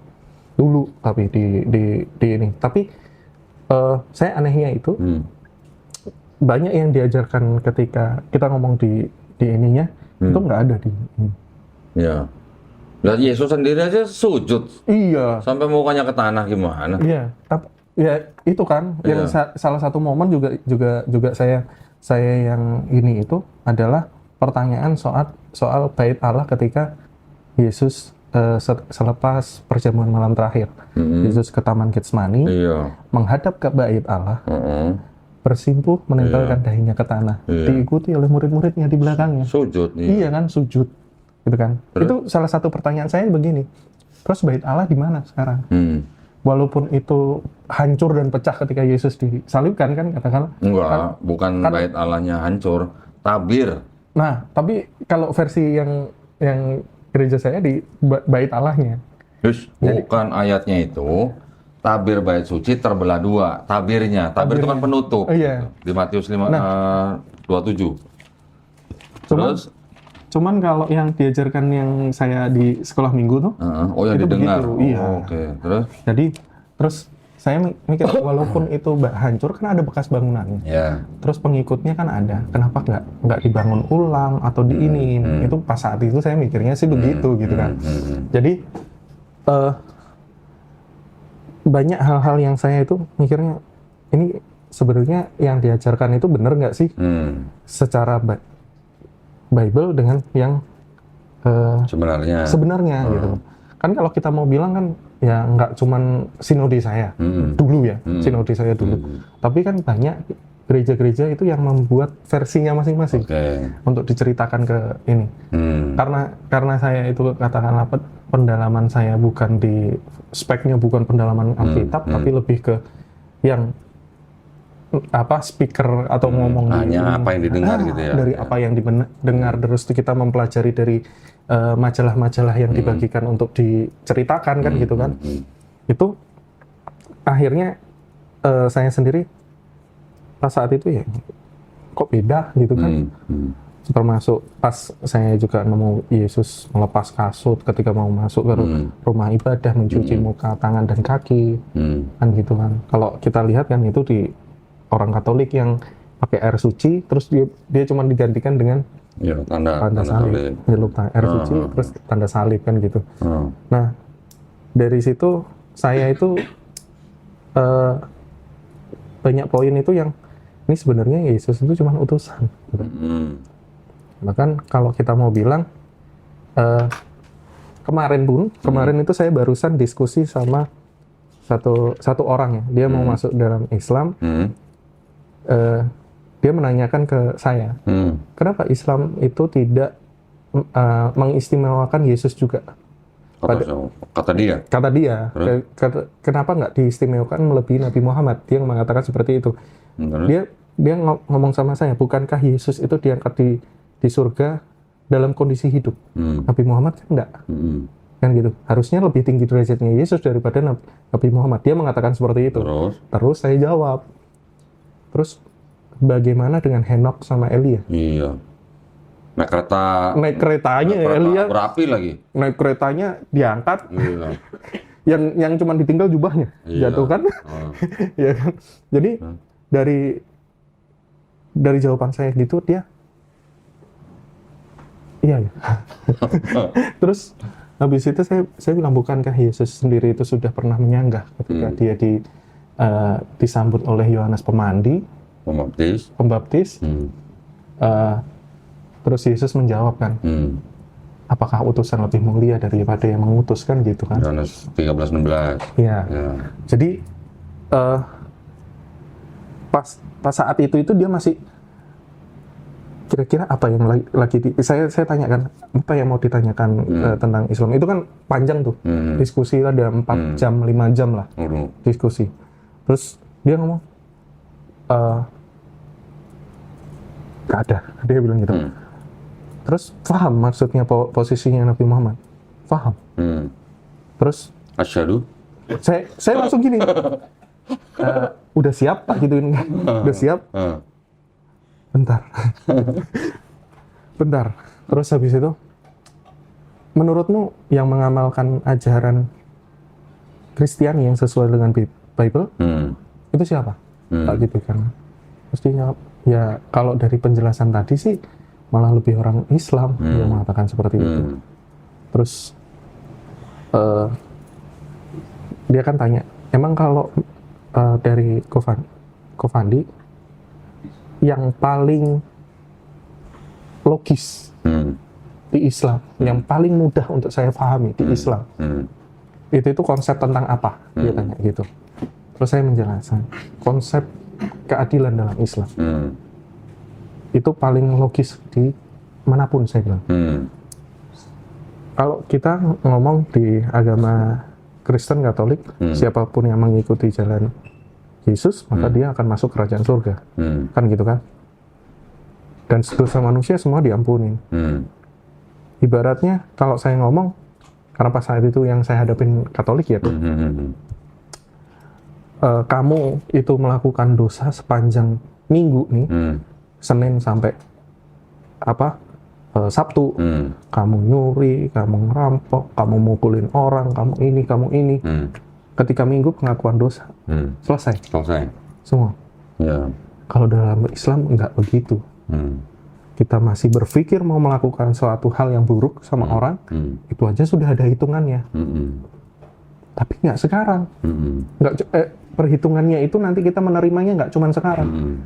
dulu, tapi di ini. Tapi saya anehnya itu banyak yang diajarkan ketika kita ngomong di ininya itu nggak ada di ini. Ya. Dan Yesus sendiri aja sujud. Iya. Sampai mukanya ke tanah gimana? Iya. Tapi ya itu kan yang salah satu momen juga saya yang ini itu adalah pertanyaan soal bait Allah ketika Yesus selepas perjamuan malam terakhir, Yesus ke Taman Getsemani, menghadap ke bait Allah, bersimpuh, menempelkan dahinya ke tanah, diikuti oleh murid-muridnya di belakangnya. Sujud. Iya kan, sujud, gitu kan. Terus? Itu salah satu pertanyaan saya begini. Terus bait Allah di mana sekarang? Walaupun itu hancur dan pecah ketika Yesus disalibkan kan, katakanlah. Enggak, bukan bait Allahnya hancur, tabir. Nah, tapi kalau versi yang gereja saya di bait Allahnya. Bukan ayatnya itu, tabir bait suci terbelah 2, tabir itu kan penutup. Iya. Di Matius 27. Cuman kalau yang diajarkan yang saya di sekolah minggu tuh, yang itu didengar. begitu, iya. Terus? Jadi terus saya mikir walaupun itu hancur kan ada bekas bangunannya. Terus pengikutnya kan ada. Kenapa nggak dibangun ulang atau diiniin? Itu pas saat itu saya mikirnya sih begitu gitu kan. Jadi banyak hal-hal yang saya itu mikirnya ini sebenarnya yang diajarkan itu benar nggak sih secara Bible dengan yang sebenarnya gitu. Kan kalau kita mau bilang kan ya nggak cuman sinode saya dulu ya, sinode saya dulu. Tapi kan banyak gereja-gereja itu yang membuat versinya masing-masing untuk diceritakan ke ini. Karena saya itu katakanlah pendalaman saya bukan di speknya, bukan pendalaman Alkitab, tapi lebih ke yang speaker atau ngomong hanya apa yang didengar gitu ya. Dari apa yang didengar, terus kita mempelajari dari majalah-majalah yang dibagikan untuk diceritakan kan gitu kan. Itu akhirnya saya sendiri pas saat itu ya kok beda gitu kan. Termasuk pas saya juga nemu Yesus melepas kasut ketika mau masuk ke rumah ibadah, mencuci muka, tangan dan kaki kan gitu kan. Kalau kita lihat kan itu di orang Katolik yang pakai air suci, terus dia cuma digantikan dengan tanda salib, air suci terus tanda salib kan gitu. Nah dari situ saya itu banyak poin itu yang ini sebenarnya Yesus itu cuma utusan. Bahkan kalau kita mau bilang kemarin itu saya barusan diskusi sama satu orang ya, dia mau masuk dalam Islam. dia menanyakan ke saya, kenapa Islam itu tidak mengistimewakan Yesus juga? Kata dia. Kenapa nggak diistimewakan melebihi Nabi Muhammad? Dia mengatakan seperti itu. Dia ngomong sama saya, bukankah Yesus itu diangkat di surga dalam kondisi hidup? Nabi Muhammad kan enggak. Kan gitu. Harusnya lebih tinggi derajatnya Yesus daripada Nabi Muhammad. Dia mengatakan seperti itu. Terus saya jawab, terus bagaimana dengan Henok sama Elia? Iya. Naik keretanya Elia berapi lagi. Naik keretanya diangkat. Iya. yang cuma ditinggal jubahnya. Jatuh kan? Ya kan? Jadi dari jawaban saya gitu dia iya ya. Terus habis itu saya bilang, bukankah Yesus sendiri itu sudah pernah menyanggah ketika dia disambut oleh Yohanes Pembaptis. Terus Yesus menjawab kan, apakah utusan lebih mulia daripada yang mengutus, kan gitu kan? Yohanes 13:16. Iya. Jadi pas saat itu dia masih kira-kira apa yang lagi saya tanyakan, apa yang mau ditanyakan tentang Islam. Itu kan panjang tuh, diskusi ada 4 jam, 5 jam lah diskusi. Terus dia ngomong, gak ada, dia bilang gitu. Terus paham maksudnya posisinya Nabi Muhammad, paham. Terus asyhadu, saya langsung gini, udah siap Pak gituin kan, udah siap. Bentar. Terus habis itu, menurutmu yang mengamalkan ajaran Kristiani yang sesuai dengan Bible itu siapa? Tak gitu kan. Terus dia jawab, ya kalau dari penjelasan tadi sih malah lebih orang Islam yang mengatakan seperti itu. Terus dia kan tanya, emang kalau dari Kofandi yang paling logis di Islam, yang paling mudah untuk saya pahami di Islam, itu konsep tentang apa? Dia tanya gitu. Terus saya menjelaskan konsep keadilan dalam Islam. Itu paling logis di manapun, saya bilang. Kalau kita ngomong di agama Kristen Katolik, siapapun yang mengikuti jalan Yesus, maka dia akan masuk kerajaan surga. Kan gitu kan? Dan dosa manusia semua diampuni. Ibaratnya kalau saya ngomong, karena pas saat itu yang saya hadapin Katolik ya tuh, kamu itu melakukan dosa sepanjang minggu nih, Senin sampai Sabtu, kamu nyuri, kamu ngerampok, kamu mukulin orang, kamu ini. Ketika Minggu pengakuan dosa, selesai semua. Kalau dalam Islam enggak begitu. Kita masih berpikir mau melakukan suatu hal yang buruk sama orang, itu aja sudah ada hitungannya. Tapi nggak sekarang. Perhitungannya itu nanti kita menerimanya nggak cuma sekarang.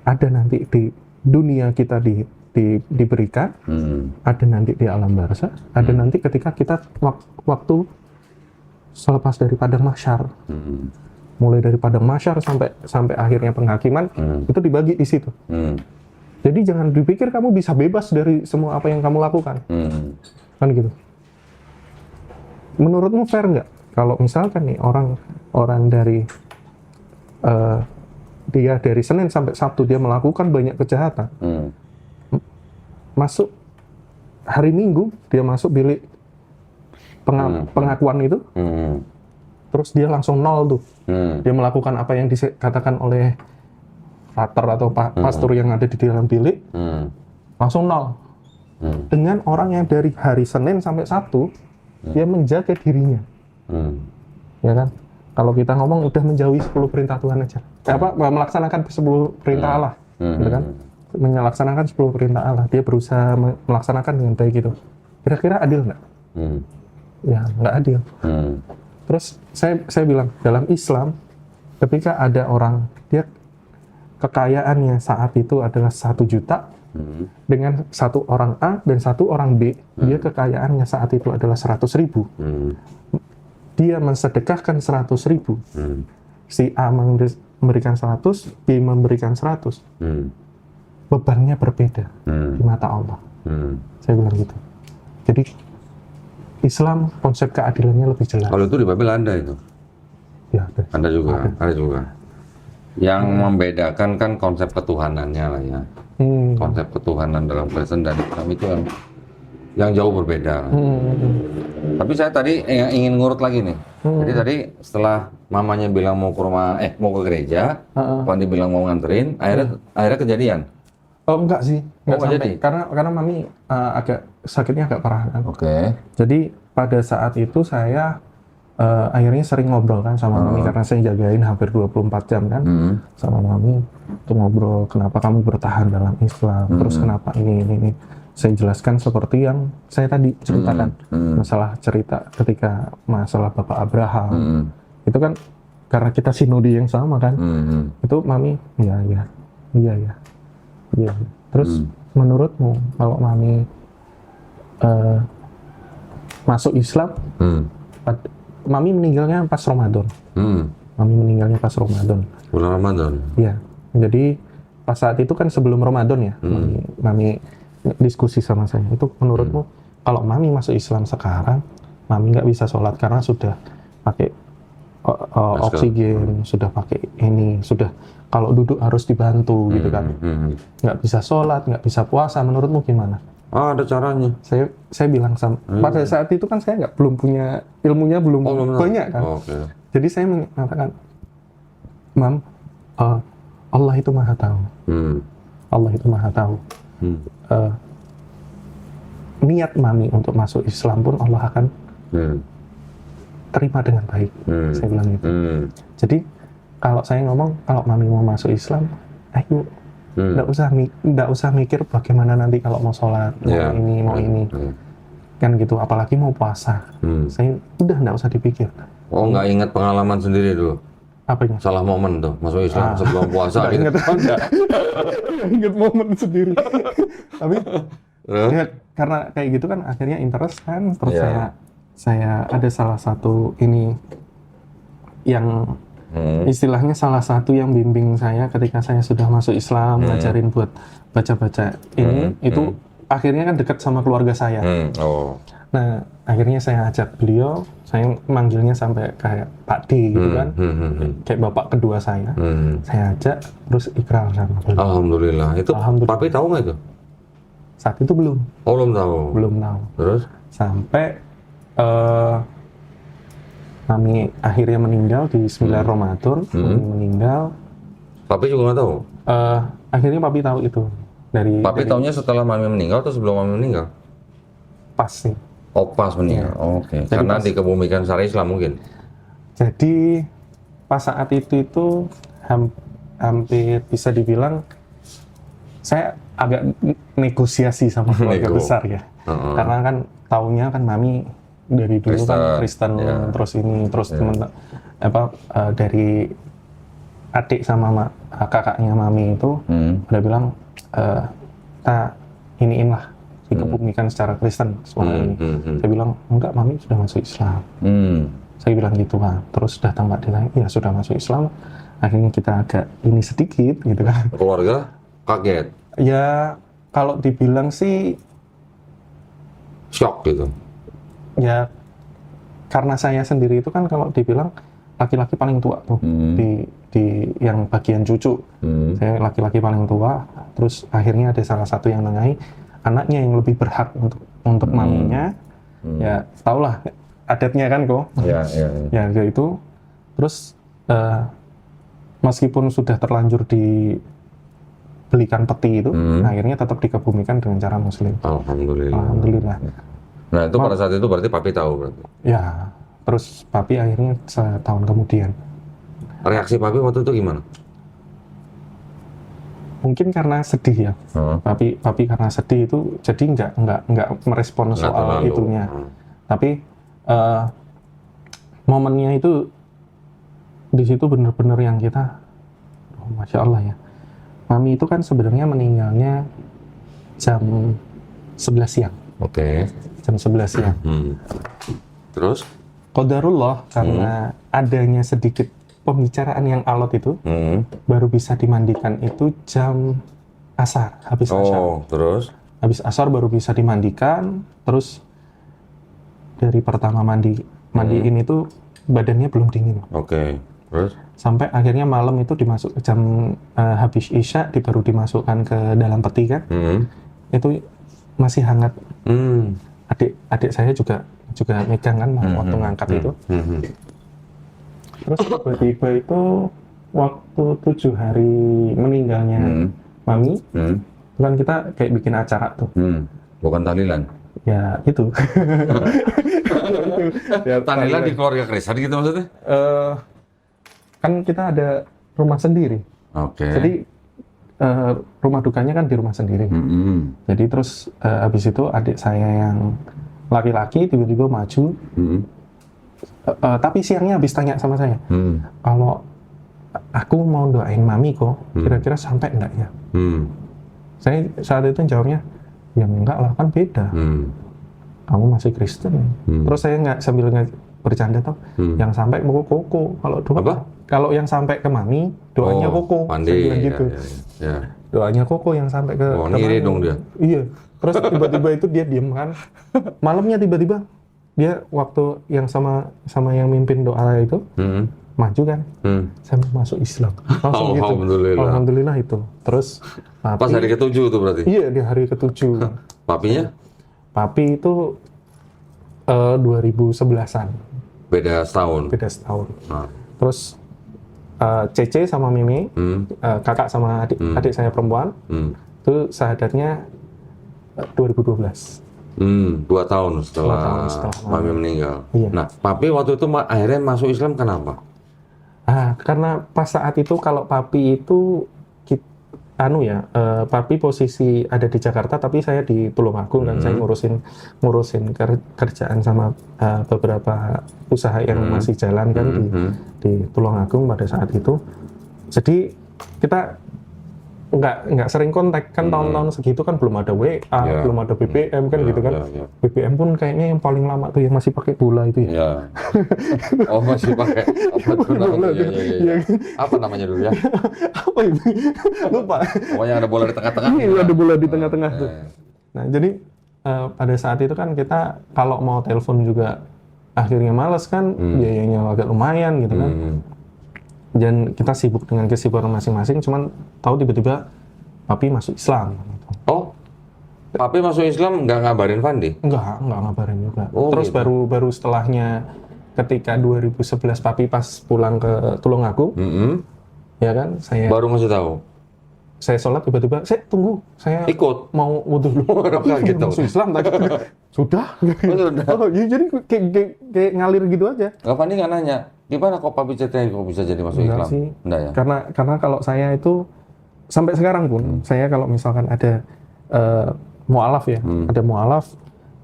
Ada nanti di dunia kita diberikan, ada nanti di alam barzah, ada nanti ketika kita waktu selepas dari padang mahsyar. Mulai dari padang mahsyar sampai akhirnya penghakiman, itu dibagi di situ. Jadi jangan dipikir kamu bisa bebas dari semua apa yang kamu lakukan. Kan gitu. Menurutmu fair nggak? Kalau misalkan nih orang dari dia dari Senin sampai Sabtu dia melakukan banyak kejahatan, masuk hari Minggu dia masuk bilik pengakuan itu, terus dia langsung nol tuh. Dia melakukan apa yang dikatakan oleh pater atau pastor yang ada di dalam bilik, langsung nol. Dengan orang yang dari hari Senin sampai Sabtu dia menjaga dirinya. Ya kan? Kalau kita ngomong udah menjauhi 10 perintah Tuhan aja. Melaksanakan 10 perintah Allah. Gitu kan? Melaksanakan 10 perintah Allah. Dia berusaha melaksanakan dengan baik gitu. Kira-kira adil nggak? Ya, nggak adil. Terus saya bilang, dalam Islam, ketika ada orang, dia kekayaannya saat itu adalah 1 juta, dengan satu orang A dan satu orang B, dia kekayaannya saat itu adalah 100.000. Dia mensedekahkan 100.000. Si A memberikan 100, B memberikan 100, bebannya berbeda di mata Allah. Saya bilang gitu. Jadi Islam konsep keadilannya lebih jelas. Kalau itu di Babel ada itu. Ya, Ada juga, ada juga. Yang membedakan kan konsep ketuhanannya lah ya. Konsep ketuhanan dalam Kristen dan Islam itu yang jauh berbeda. Tapi saya tadi ingin ngurut lagi nih. Jadi tadi setelah mamanya bilang mau ke rumah, mau ke gereja, Pandi bilang mau nganterin, akhirnya kejadian. Oh enggak sih, enggak nggak sampai. jadi? Karena mami agak sakitnya agak parah kan. Oke. Jadi pada saat itu saya akhirnya sering ngobrol kan sama mami karena saya jagain hampir 24 jam kan sama mami untuk ngobrol kenapa kamu bertahan dalam Islam, terus kenapa ini. Saya jelaskan seperti yang saya tadi ceritakan masalah cerita ketika masalah Bapak Abraham itu kan karena kita sinode yang sama kan itu mami iya. Terus menurutmu kalau mami masuk Islam mami meninggalnya pas Ramadan. Mami meninggalnya pas Ramadan. Bulan Ramadan. Iya. Jadi pas saat itu kan sebelum Ramadan ya. Mami diskusi sama saya. Itu menurutmu kalau mami masuk Islam sekarang, mami nggak bisa sholat karena sudah pakai oksigen, sudah pakai ini, sudah kalau duduk harus dibantu gitu kan. Nggak bisa sholat, nggak bisa puasa. Menurutmu gimana? Ada caranya. Saya bilang sama pada saat itu kan saya belum punya ilmunya belum banyak kan. Jadi saya mengatakan, Mam, Allah itu maha tahu. Allah itu maha tahu. Niat mami untuk masuk Islam pun Allah akan terima dengan baik. Saya bilang gitu. Jadi kalau saya ngomong kalau mami mau masuk Islam, ayo. Nggak usah mikir bagaimana nanti kalau mau sholat, mau ini, kan gitu. Apalagi mau puasa, saya udah nggak usah dipikir. Oh, nggak ingat pengalaman sendiri dulu? Apanya? Salah momen tuh, masuk Islam sebelum puasa gitu. Ingat momen sendiri. Tapi ya, karena kayak gitu kan akhirnya interest kan, terus saya ada salah satu ini yang istilahnya salah satu yang bimbing saya ketika saya sudah masuk Islam, ngajarin buat baca-baca ini, itu akhirnya kan dekat sama keluarga saya. Nah, akhirnya saya ajak beliau, saya manggilnya sampai kayak Pak D gitu kan, kayak bapak kedua saya ajak, terus ikrar sama beliau. Alhamdulillah. Itu Papi tahu nggak itu? Saat itu belum. Oh, belum tahu. Belum tahu. Terus? Sampai Mami akhirnya meninggal di 9 Ramadan, Mami meninggal. Papi juga nggak tahu? Akhirnya Papi tahu itu. Papi taunya setelah Mami meninggal atau sebelum Mami meninggal? Pas sih. Oh, pas meninggal. Ya. Oke. Karena dikebumikan secara Islam mungkin? Jadi pas saat itu hampir bisa dibilang saya agak negosiasi sama keluarga besar ya. Karena kan taunya kan Mami dari dulu Kristen terus ini terus temen dari adik sama kakaknya Mami itu udah bilang kita iniin lah dikebumikan secara Kristen selama ini. Saya bilang enggak, Mami sudah masuk Islam. Saya bilang gitu kan. Terus datang Pak Dila, ya sudah masuk Islam. Akhirnya kita agak ini sedikit gitu kan. Keluarga kaget? Ya kalau dibilang sih shock gitu. Ya karena saya sendiri itu kan kalau dibilang laki-laki paling tua tuh di yang bagian cucu. Saya laki-laki paling tua, terus akhirnya ada salah satu yang nengahi anaknya yang lebih berhak untuk maminya. Ya tahulah adatnya kan kok. Ya itu. Terus meskipun sudah terlanjur dibelikan peti itu, akhirnya tetap dikebumikan dengan cara Muslim. Alhamdulillah. Nah itu pada saat itu berarti Papi tahu berarti? Ya, terus Papi akhirnya setahun kemudian. Reaksi Papi waktu itu gimana? Mungkin karena sedih ya. Papi karena sedih itu jadi nggak merespon soal itunya. Tapi momennya itu di situ benar-benar yang kita, Masya Allah ya. Mami itu kan sebenarnya meninggalnya jam 11 siang. Jam 11 siang. Terus? Qadarullah karena adanya sedikit pembicaraan yang alot itu baru bisa dimandikan itu jam asar, habis asar. Oh, terus? Habis asar baru bisa dimandikan, terus dari pertama mandiin itu badannya belum dingin. Oke, terus? Sampai akhirnya malam itu habis isya baru dimasukkan ke dalam peti kan. Itu masih hangat. Adik saya juga megang kan waktu ngangkat itu. Terus tiba-tiba itu waktu 7 hari meninggalnya mami, kan kita kayak bikin acara tuh. Bukan tahlilan? Ya itu. Ya, tahlilan di keluarga Kristen gitu maksudnya? Kan kita ada rumah sendiri. Oke. Jadi rumah dukanya kan di rumah sendiri. Jadi terus habis itu adik saya yang laki-laki tiba-tiba maju. Tapi siangnya habis tanya sama saya, kalau aku mau doain mami kok, kira-kira sampai enggak ya? Saya saat itu jawabnya, ya enggak lah, kan beda. Kamu masih Kristen. Terus saya nggak sambil bercanda tuh, yang sampai mau koko. Kalau doa, apa? Kalau yang sampai ke mami, doanya koko. Pandi, saya bilang gitu. Ya. Doanya koko yang sampai ke. Oh, ngiri dong dia. Iya. Terus tiba-tiba itu dia diem kan. Malamnya tiba-tiba dia waktu yang sama yang mimpin doa itu maju kan. Saya mau masuk Islam. Langsung gitu. Alhamdulillah itu. Terus pas hari ke-7 tuh berarti? Iya, di hari ke-7. Papinya? Papi itu 2011-an. Beda setahun? Beda setahun. Terus Cece sama Mimi, kakak sama adik saya perempuan, itu sahadatnya 2012. 2 tahun setelah Mami meninggal. Iya. Nah, Papi waktu itu akhirnya masuk Islam kenapa? Karena pas saat itu kalau Papi itu Papi posisi ada di Jakarta, tapi saya di Tulungagung dan saya ngurusin kerjaan sama beberapa usaha yang masih jalan kan di Tulungagung pada saat itu. Jadi kita nggak sering kontak kan, tahun-tahun segitu kan belum ada WA, belum ada BBM kan gitu kan. BBM pun kayaknya yang paling lama tuh yang masih pakai bola itu ya. Oh, masih pakai apa tuh namanya? Apa namanya dulu ya? Apa itu? Lupa. Pokoknya ada bola di tengah-tengah. Iya, ada bola di tengah-tengah tuh. Nah, jadi pada saat itu kan kita kalau mau telepon juga akhirnya males kan, biayanya agak lumayan gitu kan. Dan kita sibuk dengan kesibukan masing-masing, cuman tahu tiba-tiba Papi masuk Islam. Oh, Papi masuk Islam nggak ngabarin Fandi? Nggak ngabarin juga. Oh, terus gitu. baru setelahnya ketika 2011 Papi pas pulang ke Tulungagung, ya kan, saya baru ngasih tahu. Saya sholat tiba-tiba, saya tunggu, saya ikut mau wudhu dulu. Gitu. Masuk Islam tadi. Sudah. Oh, ya, jadi kayak ngalir gitu aja. Fandi nggak nanya, gimana kok Papi ceritain kok bisa jadi masuk Islam? Sih. Enggak ya? Karena kalau saya itu sampai sekarang pun saya kalau misalkan ada mu'alaf ya, ada mu'alaf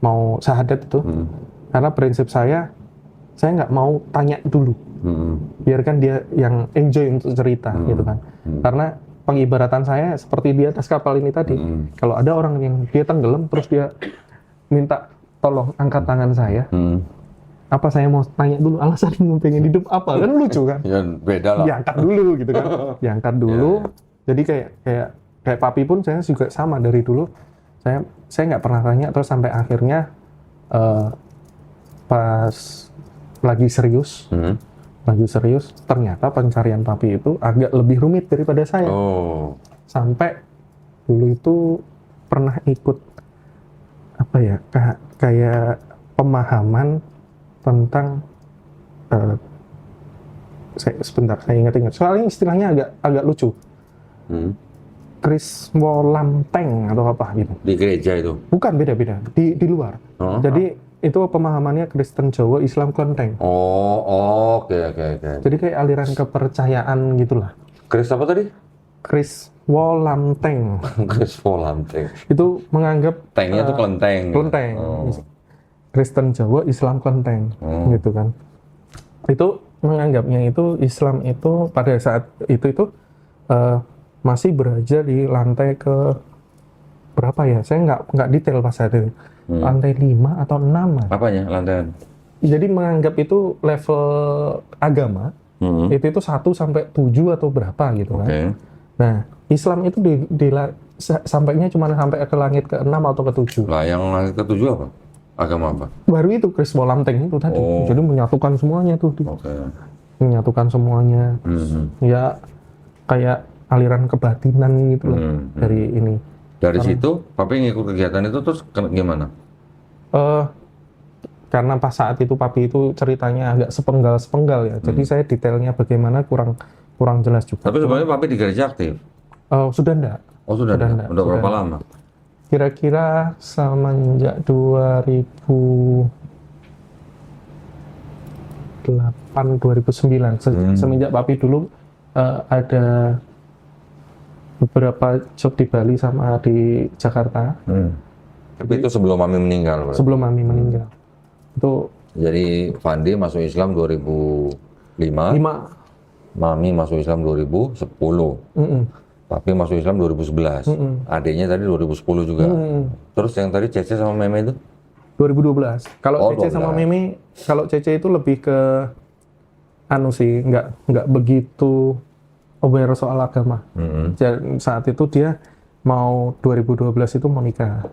mau syahadat itu, karena prinsip saya nggak mau tanya dulu, biarkan dia yang enjoy untuk cerita gitu kan. Karena pengibaratan saya seperti di atas kapal ini tadi, kalau ada orang yang dia tenggelam terus dia minta tolong angkat tangan saya. Apa saya mau tanya dulu alasan mau pengen hidup apa, kan lucu kan? Ya beda lah. Diangkat dulu gitu kan, diangkat dulu. Jadi kayak Papi pun saya juga sama dari dulu. Saya nggak pernah tanya, terus sampai akhirnya pas lagi serius, ternyata pencarian Papi itu agak lebih rumit daripada saya. Oh. Sampai dulu itu pernah ikut apa ya, kayak pemahaman tentang saya ingat-ingat. Soalnya istilahnya agak lucu. Kriswolamteng atau apa gitu. Di gereja itu? Bukan, beda-beda. Di luar. Jadi itu pemahamannya Kristen Jawa, Islam Klenteng. Oke. Jadi kayak aliran kepercayaan gitulah. Kris apa tadi? Kriswolamteng. Kriswolamteng. Itu menganggap Tengnya tuh kelenteng. Kelenteng. Kristen Jawa, Islam Klenteng, gitu kan. Itu menganggapnya itu Islam itu pada saat itu masih berada di lantai ke berapa ya? Saya nggak detail pas saat itu. Lantai 5 atau 6. Apanya lantai? Jadi menganggap itu level agama itu 1 sampai 7 atau berapa gitu kan. Nah, Islam itu sampainya cuma sampai ke langit ke-6 atau ke-7. Lah yang langit ke-7 apa? Agama apa? Baru itu Kris Wolanteng itu tadi. Jadi menyatukan semuanya tuh. Menyatukan semuanya. Ya kayak aliran kebatinan gitu loh dari ini. Dari situ, Papi ngikut kegiatan itu terus gimana? Karena pas saat itu Papi itu ceritanya agak sepenggal-sepenggal ya. Jadi saya detailnya bagaimana kurang jelas juga. Tapi sebenarnya Papi di gereja aktif? Sudah enggak. Oh sudah enggak? Udah berapa lama? Kira-kira semenjak 2008-2009. Semenjak Papi dulu ada beberapa job di Bali sama di Jakarta. Tapi itu sebelum Mami meninggal? Berarti? Sebelum Mami meninggal. Itu. Jadi Fandi masuk Islam 2005. Mami masuk Islam 2010. Papi masuk Islam 2011. Adiknya tadi 2010 juga. Terus yang tadi Cece sama Meme itu? 2012. Kalau Cece sama Meme, kalau Cece itu lebih ke nggak begitu aware soal agama. Saat itu dia mau 2012 itu mau nikah.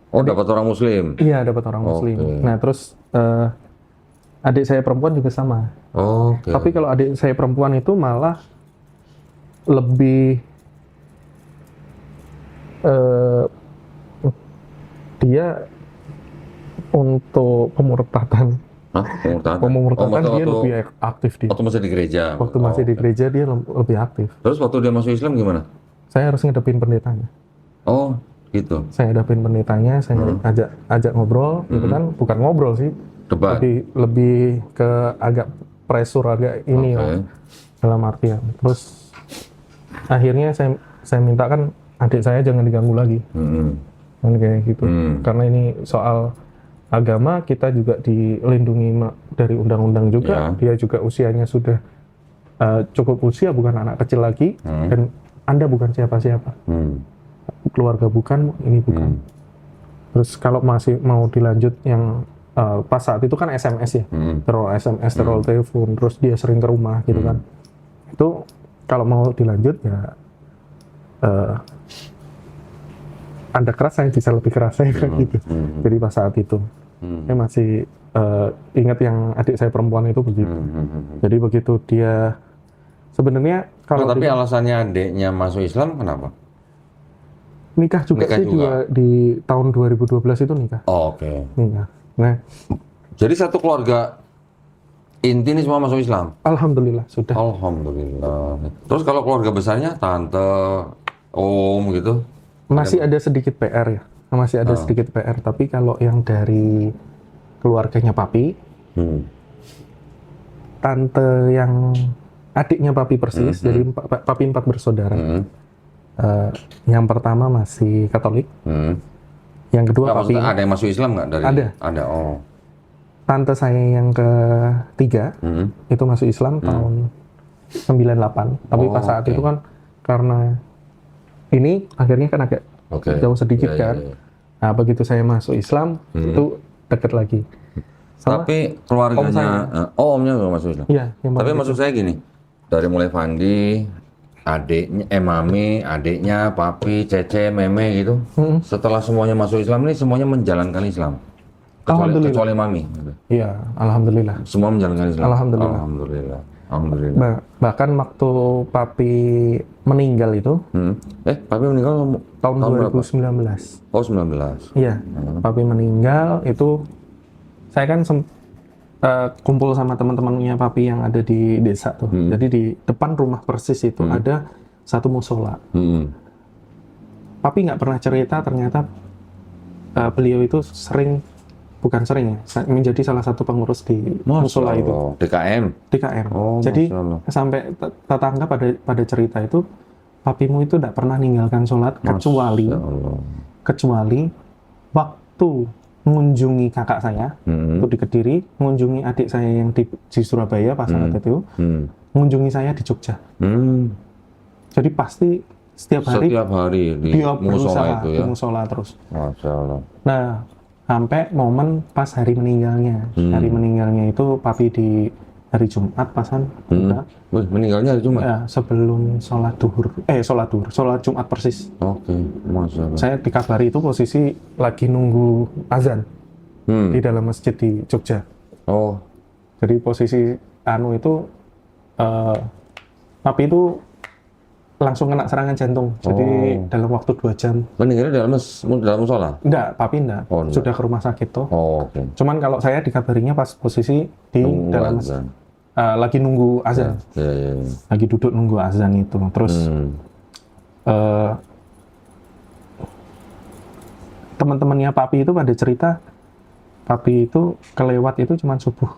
Dapat orang Muslim? Iya, dapat orang Muslim. Nah, terus adik saya perempuan juga sama. Tapi kalau adik saya perempuan itu malah lebih dia untuk pemurtadan. Pemurtadan dia lebih aktif dia. Waktu masih di gereja? Waktu masih di gereja dia lebih aktif. Terus waktu dia masuk Islam gimana? Saya harus ngadepin pendetanya. Gitu. Saya hadapin pendetanya, saya ajak ngobrol, gitu kan, bukan ngobrol sih, debat. Lebih ke agak pressure agak ini lah, dalam artian. Terus akhirnya saya minta kan adik saya jangan diganggu lagi, kan kayak gitu, karena ini soal agama kita juga dilindungi dari undang-undang juga, dia juga usianya sudah cukup usia, bukan anak kecil lagi, dan Anda bukan siapa-siapa. Keluarga bukan, ini bukan. Terus kalau masih mau dilanjut yang pas saat itu kan SMS ya, terus SMS, terus telepon, terus dia sering ke rumah gitu kan. Itu kalau mau dilanjut ya Anda keras, saya bisa lebih keras saya gitu. Jadi pas saat itu saya masih ingat yang adik saya perempuan itu begitu. Jadi begitu dia sebenarnya kalau tapi alasannya adiknya masuk Islam kenapa? Nikah juga di tahun 2012 itu nikah. Nikah. Nah, jadi satu keluarga inti ini semua masuk Islam? Alhamdulillah, sudah. Alhamdulillah. Terus kalau keluarga besarnya, tante, om gitu? Masih ada sedikit PR ya. Masih ada sedikit PR. Tapi kalau yang dari keluarganya Papi, tante yang adiknya Papi persis, jadi Papi 4 bersaudara. Yang pertama masih Katolik, yang kedua Papi. Ada yang masuk Islam nggak dari? Ada. Tante saya yang ketiga itu masuk Islam tahun 98. Tapi pas saat itu kan karena ini akhirnya kan agak jauh sedikit kan. Nah begitu saya masuk Islam itu deket lagi. Tapi keluarganya, omnya nggak masuk Islam. Iya. Tapi maksud saya gini, dari mulai Fandi, adiknya, Mami, adiknya, Papi, Cece, Meme gitu. Setelah semuanya masuk Islam ini semuanya menjalankan Islam. Kecuali Mami. Iya, alhamdulillah. Semua menjalankan Islam. Alhamdulillah. Alhamdulillah. Bahkan waktu Papi meninggal itu. Papi meninggal tahun 2019. Oh, 19. Iya. Papi meninggal itu saya kan kumpul sama teman-temannya Papi yang ada di desa tuh. Jadi di depan rumah persis itu ada satu musola. Papi nggak pernah cerita ternyata beliau itu menjadi salah satu pengurus di musola itu. DKM. Jadi sampai tetangga pada cerita itu Papimu itu tidak pernah meninggalkan sholat kecuali waktu mengunjungi kakak saya itu di Kediri, mengunjungi adik saya yang di Surabaya pas saat itu, mengunjungi saya di Jogja. Jadi pasti setiap hari dia berusaha di musola terus. Masya Allah. Nah, sampai momen pas hari meninggalnya. Hari meninggalnya itu Papi hari Jumat pasan. Udah. Wih, meninggalnya hari Jumat? Ya, sebelum sholat Jumat persis. Oke, Masya Allah. Saya dikabari itu posisi lagi nunggu azan di dalam masjid di Jogja. Oh, Jadi posisi itu Papi itu langsung kena serangan jantung. Jadi dalam waktu 2 jam. meninggalnya dalam musola? Enggak, Papi enggak. Oh, enggak. Sudah ke rumah sakit tuh. Oh, oke. Cuman kalau saya dikabarinya pas posisi di Nunggu dalam azan. lagi nunggu azan. Ya. Lagi duduk nunggu azan itu. Terus teman-temannya Papi itu pada cerita Papi itu kelewat itu cuman subuh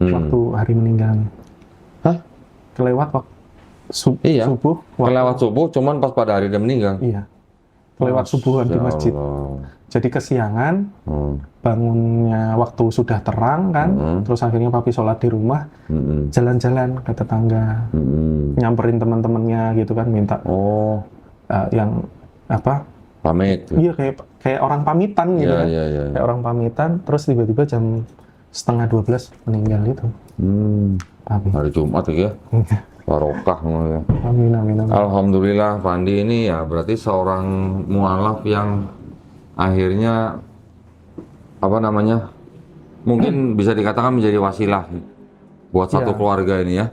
waktu hari meninggalnya. Hah? Kelewat waktu Iya. subuh. Kelewat subuh, cuman pas pada hari dia meninggal. Iya. Kelewat subuhan di Ya masjid. Allah. Jadi kesiangan, bangunnya waktu sudah terang kan, terus akhirnya Papi sholat di rumah, jalan-jalan ke tetangga, nyamperin teman-temannya gitu kan, minta yang apa? Pamit. Iya kayak orang pamitan gitu kan, Iya. kayak orang pamitan, terus tiba-tiba jam 11:30 meninggal itu. Papi. Hari Jumat ya. Barokah ya. Amin. Alhamdulillah, Fandi ini ya berarti seorang mualaf yang akhirnya mungkin bisa dikatakan menjadi wasilah buat satu keluarga ini ya,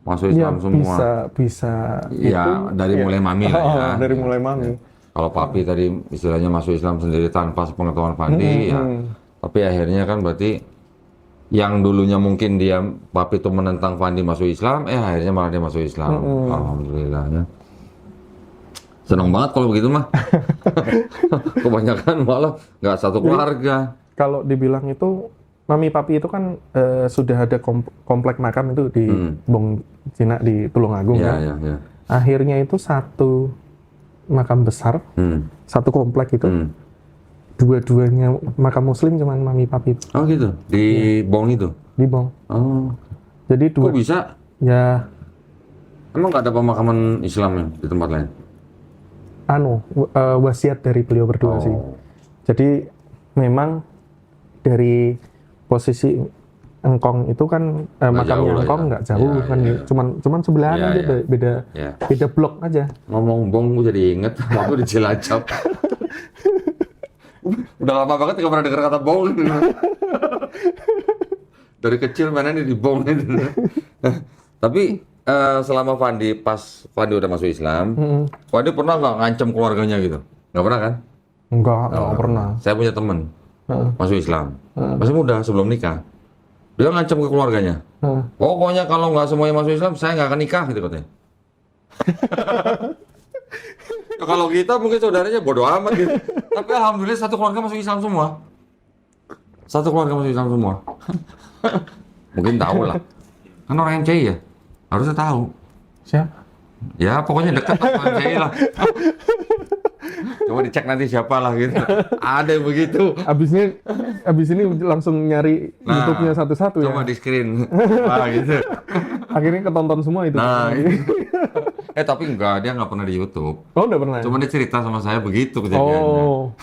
masuk Islam semua. Bisa. Ya dari mulai mami lah ya. Dari mulai mami. Kalau Papi tadi istilahnya masuk Islam sendiri tanpa sepengetahuan Fandi ya, tapi akhirnya kan berarti yang dulunya mungkin dia Papi itu menentang Fandi masuk Islam, akhirnya malah dia masuk Islam. Alhamdulillah ya. Senang banget kalau begitu mah. Kebanyakan malah nggak satu keluarga. Kalau dibilang itu, Mami Papi itu kan sudah ada komplek makam itu di Bong Cina di Tulungagung kan. Iya. Akhirnya itu satu makam besar, satu komplek itu, dua-duanya makam Muslim cuman Mami Papi. Oh gitu, di Bong itu? Di Bong. Oh. Jadi Kok bisa? Ya. Emang nggak ada pemakaman Islam ya di tempat lain? Wasiat dari beliau berdua sih. Jadi memang dari posisi Engkong itu kan makamnya Engkong nggak jauh kan, cuman sebelahan aja, beda blok aja. Ngomong Bong, gue jadi inget waktu di Cilacap. Udah lama banget nggak pernah dengar kata Bong. Dari kecil mainnya di Bong itu. Tapi selama Fandi udah masuk Islam, Fandi pernah nggak ngancam keluarganya gitu? Nggak pernah kan? Nggak pernah. Saya punya teman masuk Islam, masih muda sebelum nikah. Dia ngancam ke keluarganya. Pokoknya kalau nggak semuanya masuk Islam, saya nggak akan nikah gitu katanya. Kalau kita mungkin saudaranya bodoh amat gitu. Tapi alhamdulillah satu keluarga masuk Islam semua. Mungkin tahu lah. Kan orang MCI ya. Harusnya tahu. Siapa? Ya pokoknya dekat lah MCI lah. Coba dicek nanti siapa lah gitu. Ada yang begitu. Abis ini langsung nyari YouTube-nya satu-satu ya. Coba di screen. Gitu. Akhirnya ketonton semua itu. Nah, tapi enggak, dia nggak pernah di YouTube. Oh, udah pernah. Cuma dia cerita sama saya begitu kejadiannya. Oh.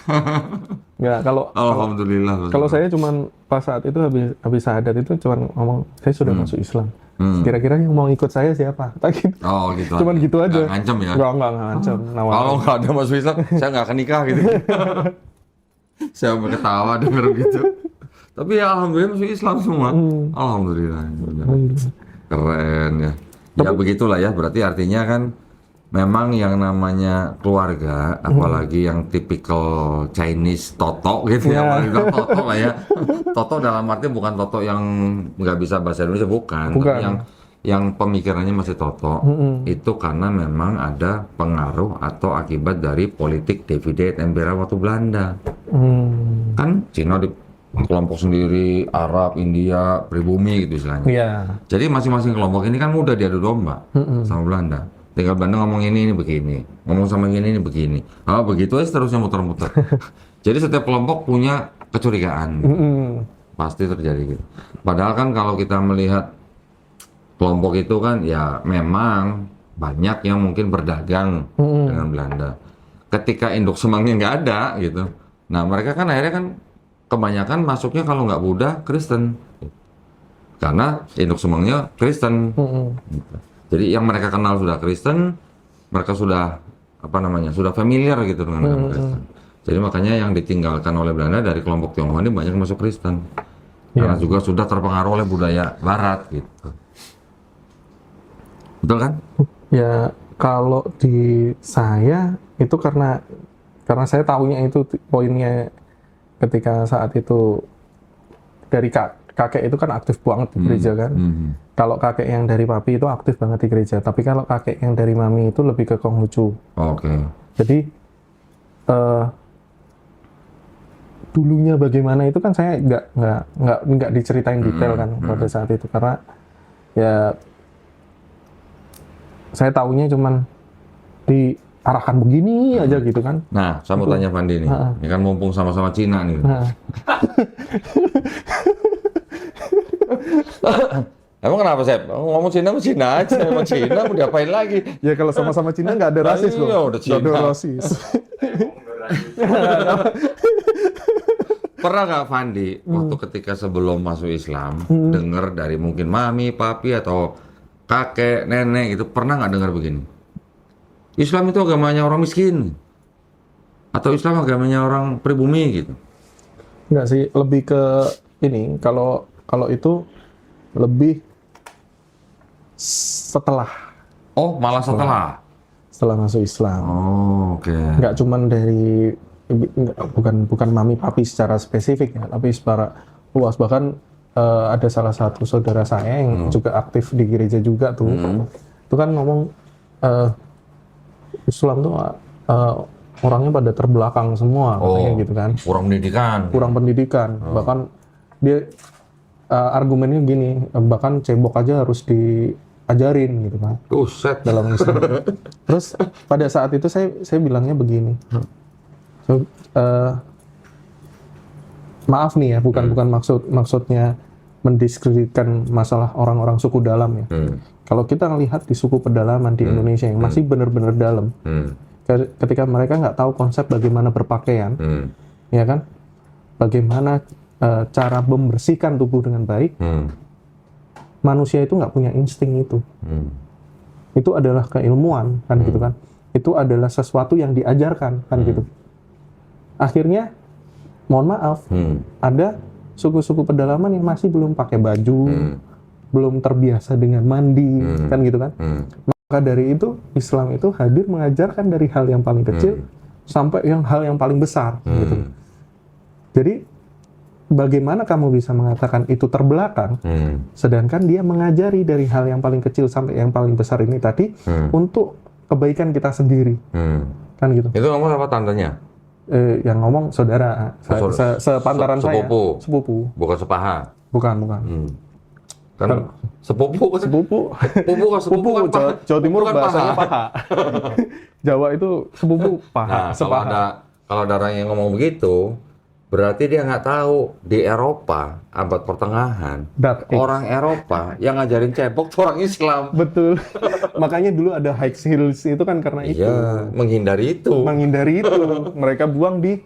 Nggak, Alhamdulillah. Kalau saya cuman pas saat itu habis syahadat itu cuman ngomong saya sudah masuk Islam. Kira-kira yang mau ikut saya siapa? Gitu. Oh gitu. Cuman gitu aja. Nggak ngancem ya? Nggak ngancem. Kalau nggak ada masuk Islam, saya nggak akan nikah gitu. Saya berketawa denger gitu. Tapi ya alhamdulillah masuk Islam semua. Alhamdulillah. Keren ya. Ya begitulah ya. Berarti artinya kan memang yang namanya keluarga, apalagi yang tipikal Chinese Toto gitu ya, Toto lah ya. Toto dalam arti bukan Toto yang nggak bisa bahasa Indonesia, bukan. Tapi yang pemikirannya masih Toto, itu karena memang ada pengaruh atau akibat dari politik divide et impera waktu Belanda. Kan Cina di kelompok sendiri, Arab, India, pribumi gitu istilahnya. Jadi masing-masing kelompok ini kan mudah diadu domba sama Belanda. Tinggal Belanda ngomong ini begini, ngomong sama ini begini. Begitu aja seterusnya muter-muter. Jadi setiap kelompok punya kecurigaan. Pasti terjadi gitu. Padahal kan kalau kita melihat kelompok itu kan ya memang banyak yang mungkin berdagang dengan Belanda. Ketika induk semangnya nggak ada gitu. Nah mereka kan akhirnya kan kebanyakan masuknya kalau nggak Buddha, Kristen. Karena induk semangnya Kristen. Gitu. Jadi yang mereka kenal sudah Kristen, mereka sudah sudah familiar gitu dengan agama Kristen. Jadi makanya yang ditinggalkan oleh Belanda dari kelompok Tionghoa ini banyak masuk Kristen. Karena juga sudah terpengaruh oleh budaya Barat gitu. Betul kan? Ya kalau di saya itu karena saya tahunya itu poinnya ketika saat itu dari kakek itu kan aktif banget di gereja kan. Kalau kakek yang dari papi itu aktif banget di gereja. Tapi kalau kakek yang dari mami itu lebih ke Konghucu. Oke. Jadi dulunya bagaimana itu kan saya nggak diceritain detail kan pada saat itu, karena ya saya tahunya cuman diarahkan begini aja gitu kan. Nah, saya mau tanya Fandi nih, ini kan mumpung sama-sama Cina nih. Emang kenapa Sep? Ngomong Cina sama Cina aja, emang Cina mau diapain lagi? Ya kalau sama-sama Cina nggak ada rasis loh. Iya, udah Cina. Nggak ada rasis. Pernah nggak Fandi waktu ketika sebelum masuk Islam dengar dari mungkin mami, papi atau kakek, nenek itu pernah nggak dengar begini? Islam itu agamanya orang miskin atau Islam agamanya orang pribumi gitu? Nggak sih, lebih ke ini. Kalau itu lebih setelah. Oh, malah setelah masuk Islam. Oh, oke. Nggak cuman dari bukan mami papi secara spesifik ya, tapi secara luas. Bahkan ada salah satu saudara saya yang juga aktif di gereja juga tuh. Itu kan ngomong Islam tuh orangnya pada terbelakang semua katanya gitu kan. Kurang pendidikan. Bahkan dia argumennya gini, bahkan cebok aja harus diajarin gitu kan. Dalam Islam. Terus pada saat itu saya bilangnya begini. Maaf nih ya, bukan maksudnya mendiskreditkan masalah orang-orang suku dalam ya. Kalau kita ngelihat di suku pedalaman di Indonesia yang masih benar-benar dalam, ketika mereka nggak tahu konsep bagaimana berpakaian, ya kan, bagaimana cara membersihkan tubuh dengan baik, manusia itu nggak punya insting itu. Itu adalah keilmuan kan gitu kan. Itu adalah sesuatu yang diajarkan kan gitu. Akhirnya, mohon maaf, ada suku-suku pedalaman yang masih belum pakai baju, belum terbiasa dengan mandi, kan gitu kan. Maka dari itu, Islam itu hadir mengajarkan dari hal yang paling kecil sampai hal yang paling besar, gitu. Jadi, bagaimana kamu bisa mengatakan itu terbelakang, sedangkan dia mengajari dari hal yang paling kecil sampai yang paling besar ini tadi untuk kebaikan kita sendiri, kan gitu. Itu ngomong apa tantenya? Yang ngomong saudara, sepantaran sepupu. saya. Sepupu. Bukan sepaha. Bukan. Kan sepupu. Sepupu Kan Jawa Timur bukan bahasanya paha. Jawa itu sepupu paha. Nah, kalau ada orang yang ngomong begitu, berarti dia nggak tahu di Eropa abad pertengahan orang Eropa yang ngajarin cebok tuh orang Islam. Betul. Makanya dulu ada high heels itu kan karena itu. Iya, menghindari itu. Mereka buang di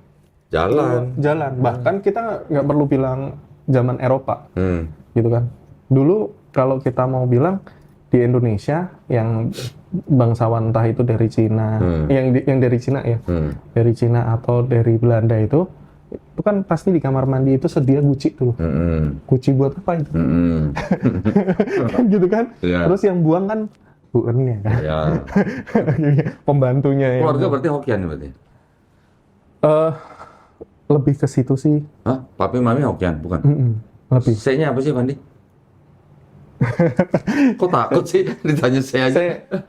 jalan. Bahkan kita nggak perlu bilang zaman Eropa, gitu kan. Dulu kalau kita mau bilang di Indonesia yang bangsawan entah itu dari Cina, yang dari Cina ya, dari Cina atau dari Belanda itu kan pasti di kamar mandi itu sedia guci tuh. Guci buat apa itu? Gitu kan? Yeah. Terus yang buang kan buennya kan? Yeah. Pembantunya. Keluarga berarti Hokian berarti? Lebih ke situ sih. Hah? Papi mami Hokian? Bukan? Lebih. C-nya apa sih, Fandi? Kok takut sih ditanya C aja?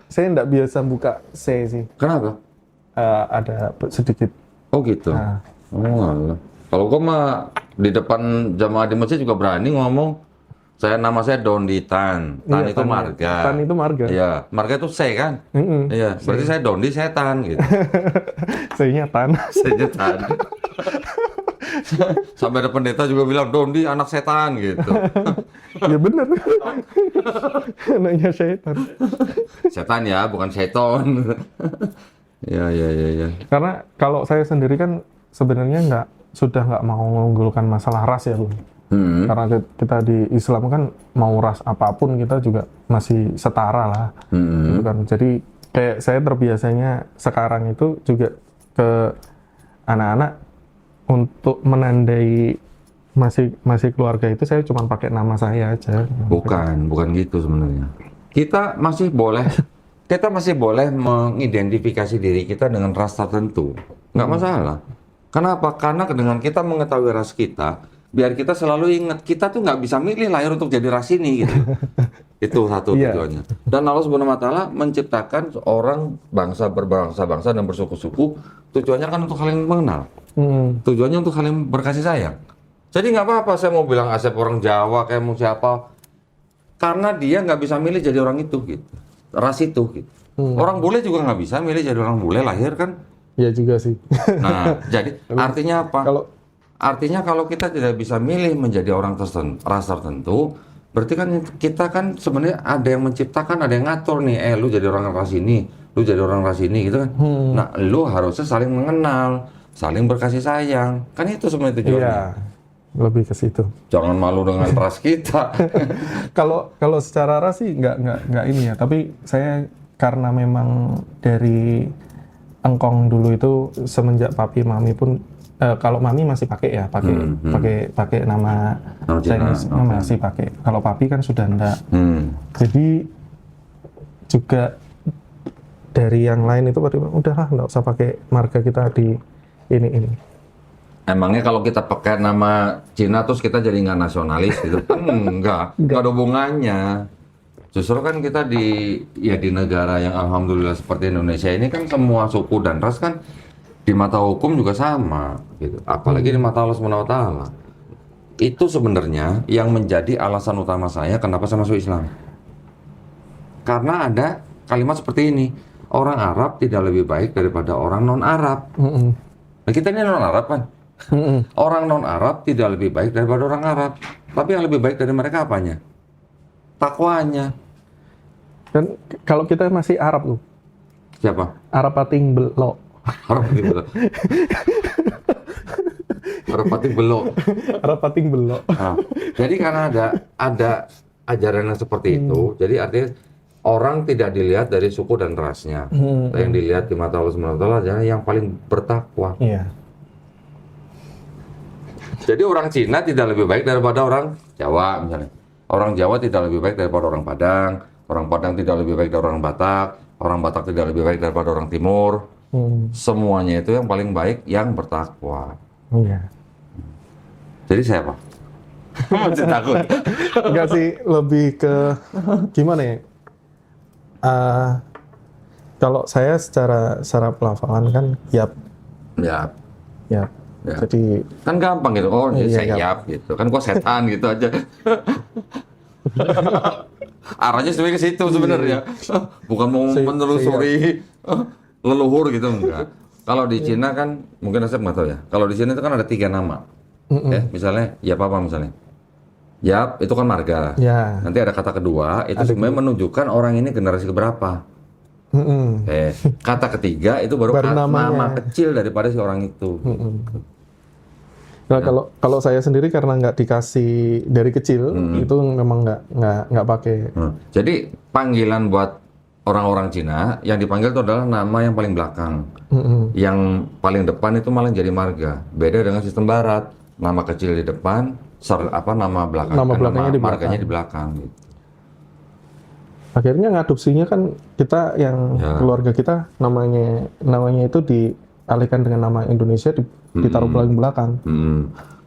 Saya nggak biasa buka C sih. Kenapa? Ada sedikit. Oh gitu? Oh Allah. Kalau gue mah di depan jamaah di masjid juga berani ngomong. Nama saya Dondi Tan. Tan itu marga. Tan itu marga. Iya, marga itu C kan? Iya, berarti saya Dondi, saya Tan gitu. C-nya Tan. C-nya Tan. Sampai ada pendeta juga bilang Dondi anak setan gitu. Ya benar. Anaknya setan. Setan ya, bukan seton. Ya. Karena kalau saya sendiri kan sebenarnya sudah nggak mau mengunggulkan masalah ras ya, Bu. Karena kita di Islam kan mau ras apapun kita juga masih setara lah, gitu kan. Jadi kayak saya terbiasanya sekarang itu juga ke anak-anak untuk menandai masih keluarga itu saya cuma pakai nama saya aja. Bukan gitu sebenarnya. Kita masih boleh mengidentifikasi diri kita dengan ras tertentu, nggak masalah. Kenapa? Karena dengan kita mengetahui ras kita, biar kita selalu ingat kita tuh nggak bisa milih lahir untuk jadi ras ini gitu. Itu satu tujuannya. Dan Allah Subhanahu Wa Taala menciptakan orang bangsa berbangsa-bangsa dan bersuku-suku, tujuannya kan untuk saling mengenal. Tujuannya untuk saling berkasih sayang. Jadi nggak apa-apa saya mau bilang Asep orang Jawa kayak mau siapa, karena dia nggak bisa milih jadi orang itu gitu, ras itu gitu. Orang bule juga nggak bisa milih jadi orang bule lahir kan? Iya juga sih. Nah, jadi artinya apa? Artinya kalau kita tidak bisa milih menjadi orang ras tertentu, berarti kan kita kan sebenarnya ada yang menciptakan, ada yang ngatur nih. Lu jadi orang ras ini, lu jadi orang ras ini gitu kan? Nah, lu harusnya saling mengenal, saling berkasih sayang. Kan itu sebenarnya tujuannya. Iya, lebih ke situ. Jangan malu dengan ras kita. Kalau secara ras sih nggak ini ya. Tapi saya karena memang dari engkong dulu itu semenjak papi mami pun kalau mami masih pakai ya, pakai nama Chinese masih pakai. Kalau papi kan sudah enggak. Jadi juga dari yang lain itu udahlah nggak usah pakai marga kita di ini. Emangnya kalau kita pakai nama Cina terus kita jadi nggak nasionalis gitu? Enggak ada hubungannya. Justru kan kita di negara yang alhamdulillah seperti Indonesia ini kan semua suku dan ras kan di mata hukum juga sama gitu. Apalagi di mata Allah Subhanahu Wa Taala. Itu sebenarnya yang menjadi alasan utama saya kenapa saya masuk Islam. Karena ada kalimat seperti ini, orang Arab tidak lebih baik daripada orang non Arab. Nah, kita ini non Arab kan? Orang non-Arab tidak lebih baik daripada orang Arab. Tapi yang lebih baik dari mereka apanya? Takwanya. Dan kalau kita masih Arab tuh. Siapa? Arab pating belok. Arab pating belok. Arab pating belok. Arab pating belok. Nah, jadi karena ada ajaran yang seperti itu, jadi artinya orang tidak dilihat dari suku dan rasnya. Yang dilihat di mata Allah Subhanahu Wa Taala adalah yang paling bertakwa. Iya. Jadi orang Cina tidak lebih baik daripada orang Jawa misalnya. Orang Jawa tidak lebih baik daripada orang Padang tidak lebih baik dari orang Batak tidak lebih baik daripada orang Timur. Semuanya itu yang paling baik yang bertakwa. Iya. Jadi siapa? Masih takut? Enggak sih, lebih ke gimana ya? Kalau saya secara pelafalan kan yap. Ya. Jadi Kan gampang gitu. Oh, iya, yap gitu. Kan kok setan gitu aja. Arahnya sebenarnya ke situ sebenarnya. Bukan mau menelusuri leluhur gitu enggak. Kalau di Cina kan mungkin Asep nggak tahu ya. Kalau di Cina itu kan ada 3 nama. Misalnya Yap apa misalnya? Yap itu kan marga. ya. Nanti ada kata kedua itu sebenarnya menunjukkan orang ini generasi keberapa. Kata ketiga itu baru nama kecil daripada si orang itu. Nah, kalau saya sendiri karena nggak dikasih dari kecil itu memang nggak pakai. Jadi panggilan buat orang-orang Cina yang dipanggil itu adalah nama yang paling belakang. Yang paling depan itu malah jadi marga. Beda dengan sistem Barat, nama kecil di depan, nama belakangnya marganya di belakang. Gitu. Akhirnya ngadopsinya kan kita yang keluarga kita namanya itu dialihkan dengan nama Indonesia ditaruh paling belakang.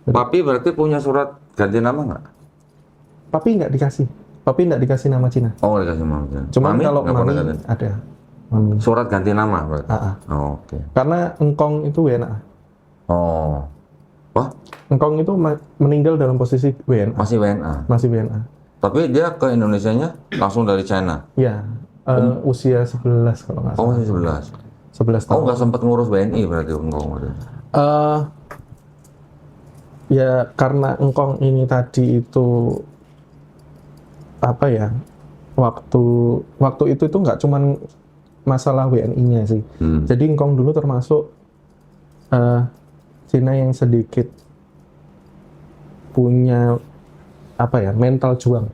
Papi berarti punya surat ganti nama nggak? Papi nggak dikasih nama Cina. Oh, dikasih nama Cina. Cuman Mami kalau Mami ada. Mami. Surat ganti nama berarti? Oh, oke. Karena engkong itu WNA. Oh. Wah? Engkong itu meninggal dalam posisi WNA. Masih WNA? Masih WNA. Tapi dia ke Indonesianya langsung dari China? Iya. Usia 11 kalau nggak salah. Oh, masih 11? 11 tahun. Oh, nggak sempat ngurus WNI berarti engkong? Ya karena engkong ini tadi itu apa ya, waktu itu nggak cuman masalah WNI-nya sih. Jadi engkong dulu termasuk Cina yang sedikit punya apa ya, mental juang.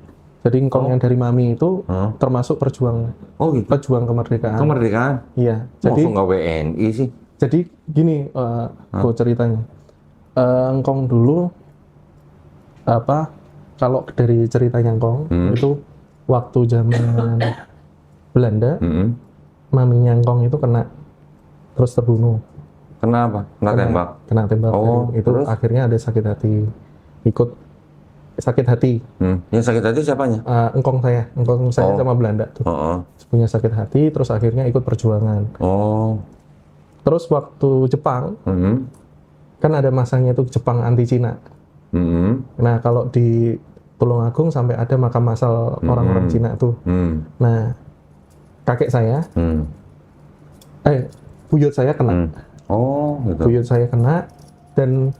Jadi engkong yang dari mami itu termasuk pejuang gitu. pejuang kemerdekaan. Kemerdekaan. Iya. Jadi Langsung nggak WNI sih. jadi gini Go ceritanya. Engkong dulu apa, kalau dari ceritanya engkong itu waktu zaman Belanda, maminya engkong itu kena terus terbunuh. Kenapa? Kena tembak. Kena tembak. Itu terus? akhirnya ada sakit hati. Ikut sakit hati. Yang sakit hati siapanya? Engkong saya sama Belanda tuh. Punya sakit hati, terus akhirnya ikut perjuangan. Terus waktu Jepang, kan ada masanya itu Jepang anti Cina. Nah kalau di Tulungagung sampai ada makam masal orang-orang Cina tuh. Nah kakek saya, buyut saya kena. Gitu. Buyut saya kena, dan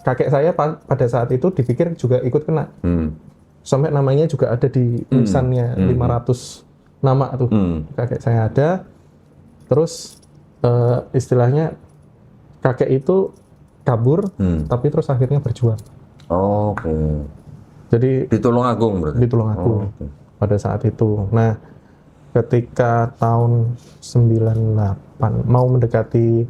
kakek saya pada saat itu dipikir juga ikut kena. Sampai namanya juga ada di nisannya 500 nama tuh. Kakek saya ada. Terus istilahnya kakek itu kabur, tapi terus akhirnya berjuang. Jadi Di Tulungagung berarti? di Tulungagung pada saat itu. Nah, ketika tahun 98 mau mendekati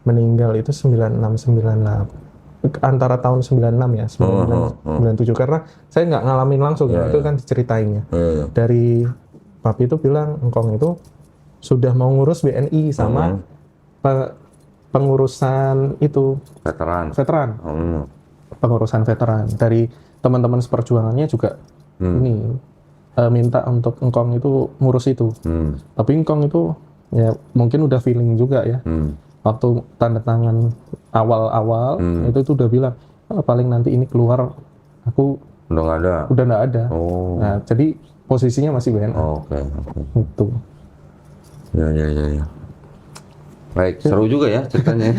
meninggal itu 96 98 antara tahun 96 ya 96 97, karena saya nggak ngalamin langsung itu kan diceritainnya dari papi itu bilang engkong itu sudah mau ngurus WNI sama pengurusan itu veteran pengurusan veteran dari teman-teman seperjuangannya juga ini minta untuk engkong itu ngurus itu. Tapi engkong itu ya mungkin udah feeling juga ya. Waktu tanda tangan awal-awal itu tuh udah bilang paling nanti ini keluar aku udah nggak ada. Nah jadi posisinya masih WNA. Itu. Ya. Baik, seru juga ya ceritanya.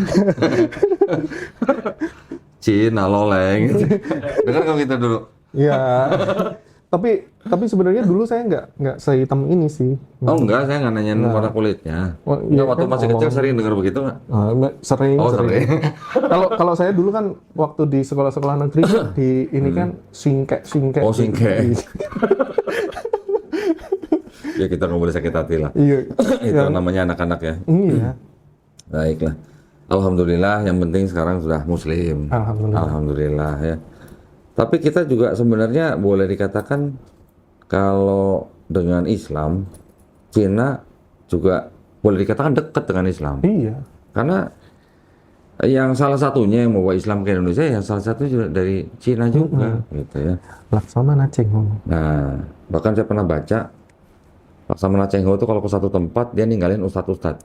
Cina loleng. Dengar kamu kita dulu. Ya. Tapi sebenarnya dulu saya nggak sehitam ini sih. Enggak, saya nggak nanyain warna kulitnya. Waktu masih kecil sering dengar begitu nggak? Sering. Sering. Kalau saya dulu kan waktu di sekolah-sekolah negeri di ini kan singkek. Singkek. Ya kita nggak boleh sakit hati lah. Iya. Itu namanya anak-anak ya. Iya. Baiklah. Alhamdulillah, yang penting sekarang sudah muslim. Alhamdulillah ya. Tapi kita juga sebenarnya boleh dikatakan kalau dengan Islam, Cina juga boleh dikatakan dekat dengan Islam. Iya. Karena yang salah satunya yang membawa Islam ke Indonesia, yang salah satu juga dari Cina juga, gitu ya. Laksamana Cheng-ho. Nah, bahkan saya pernah baca Laksamana Cheng-ho itu kalau ke satu tempat dia ninggalin ustadz-ustadz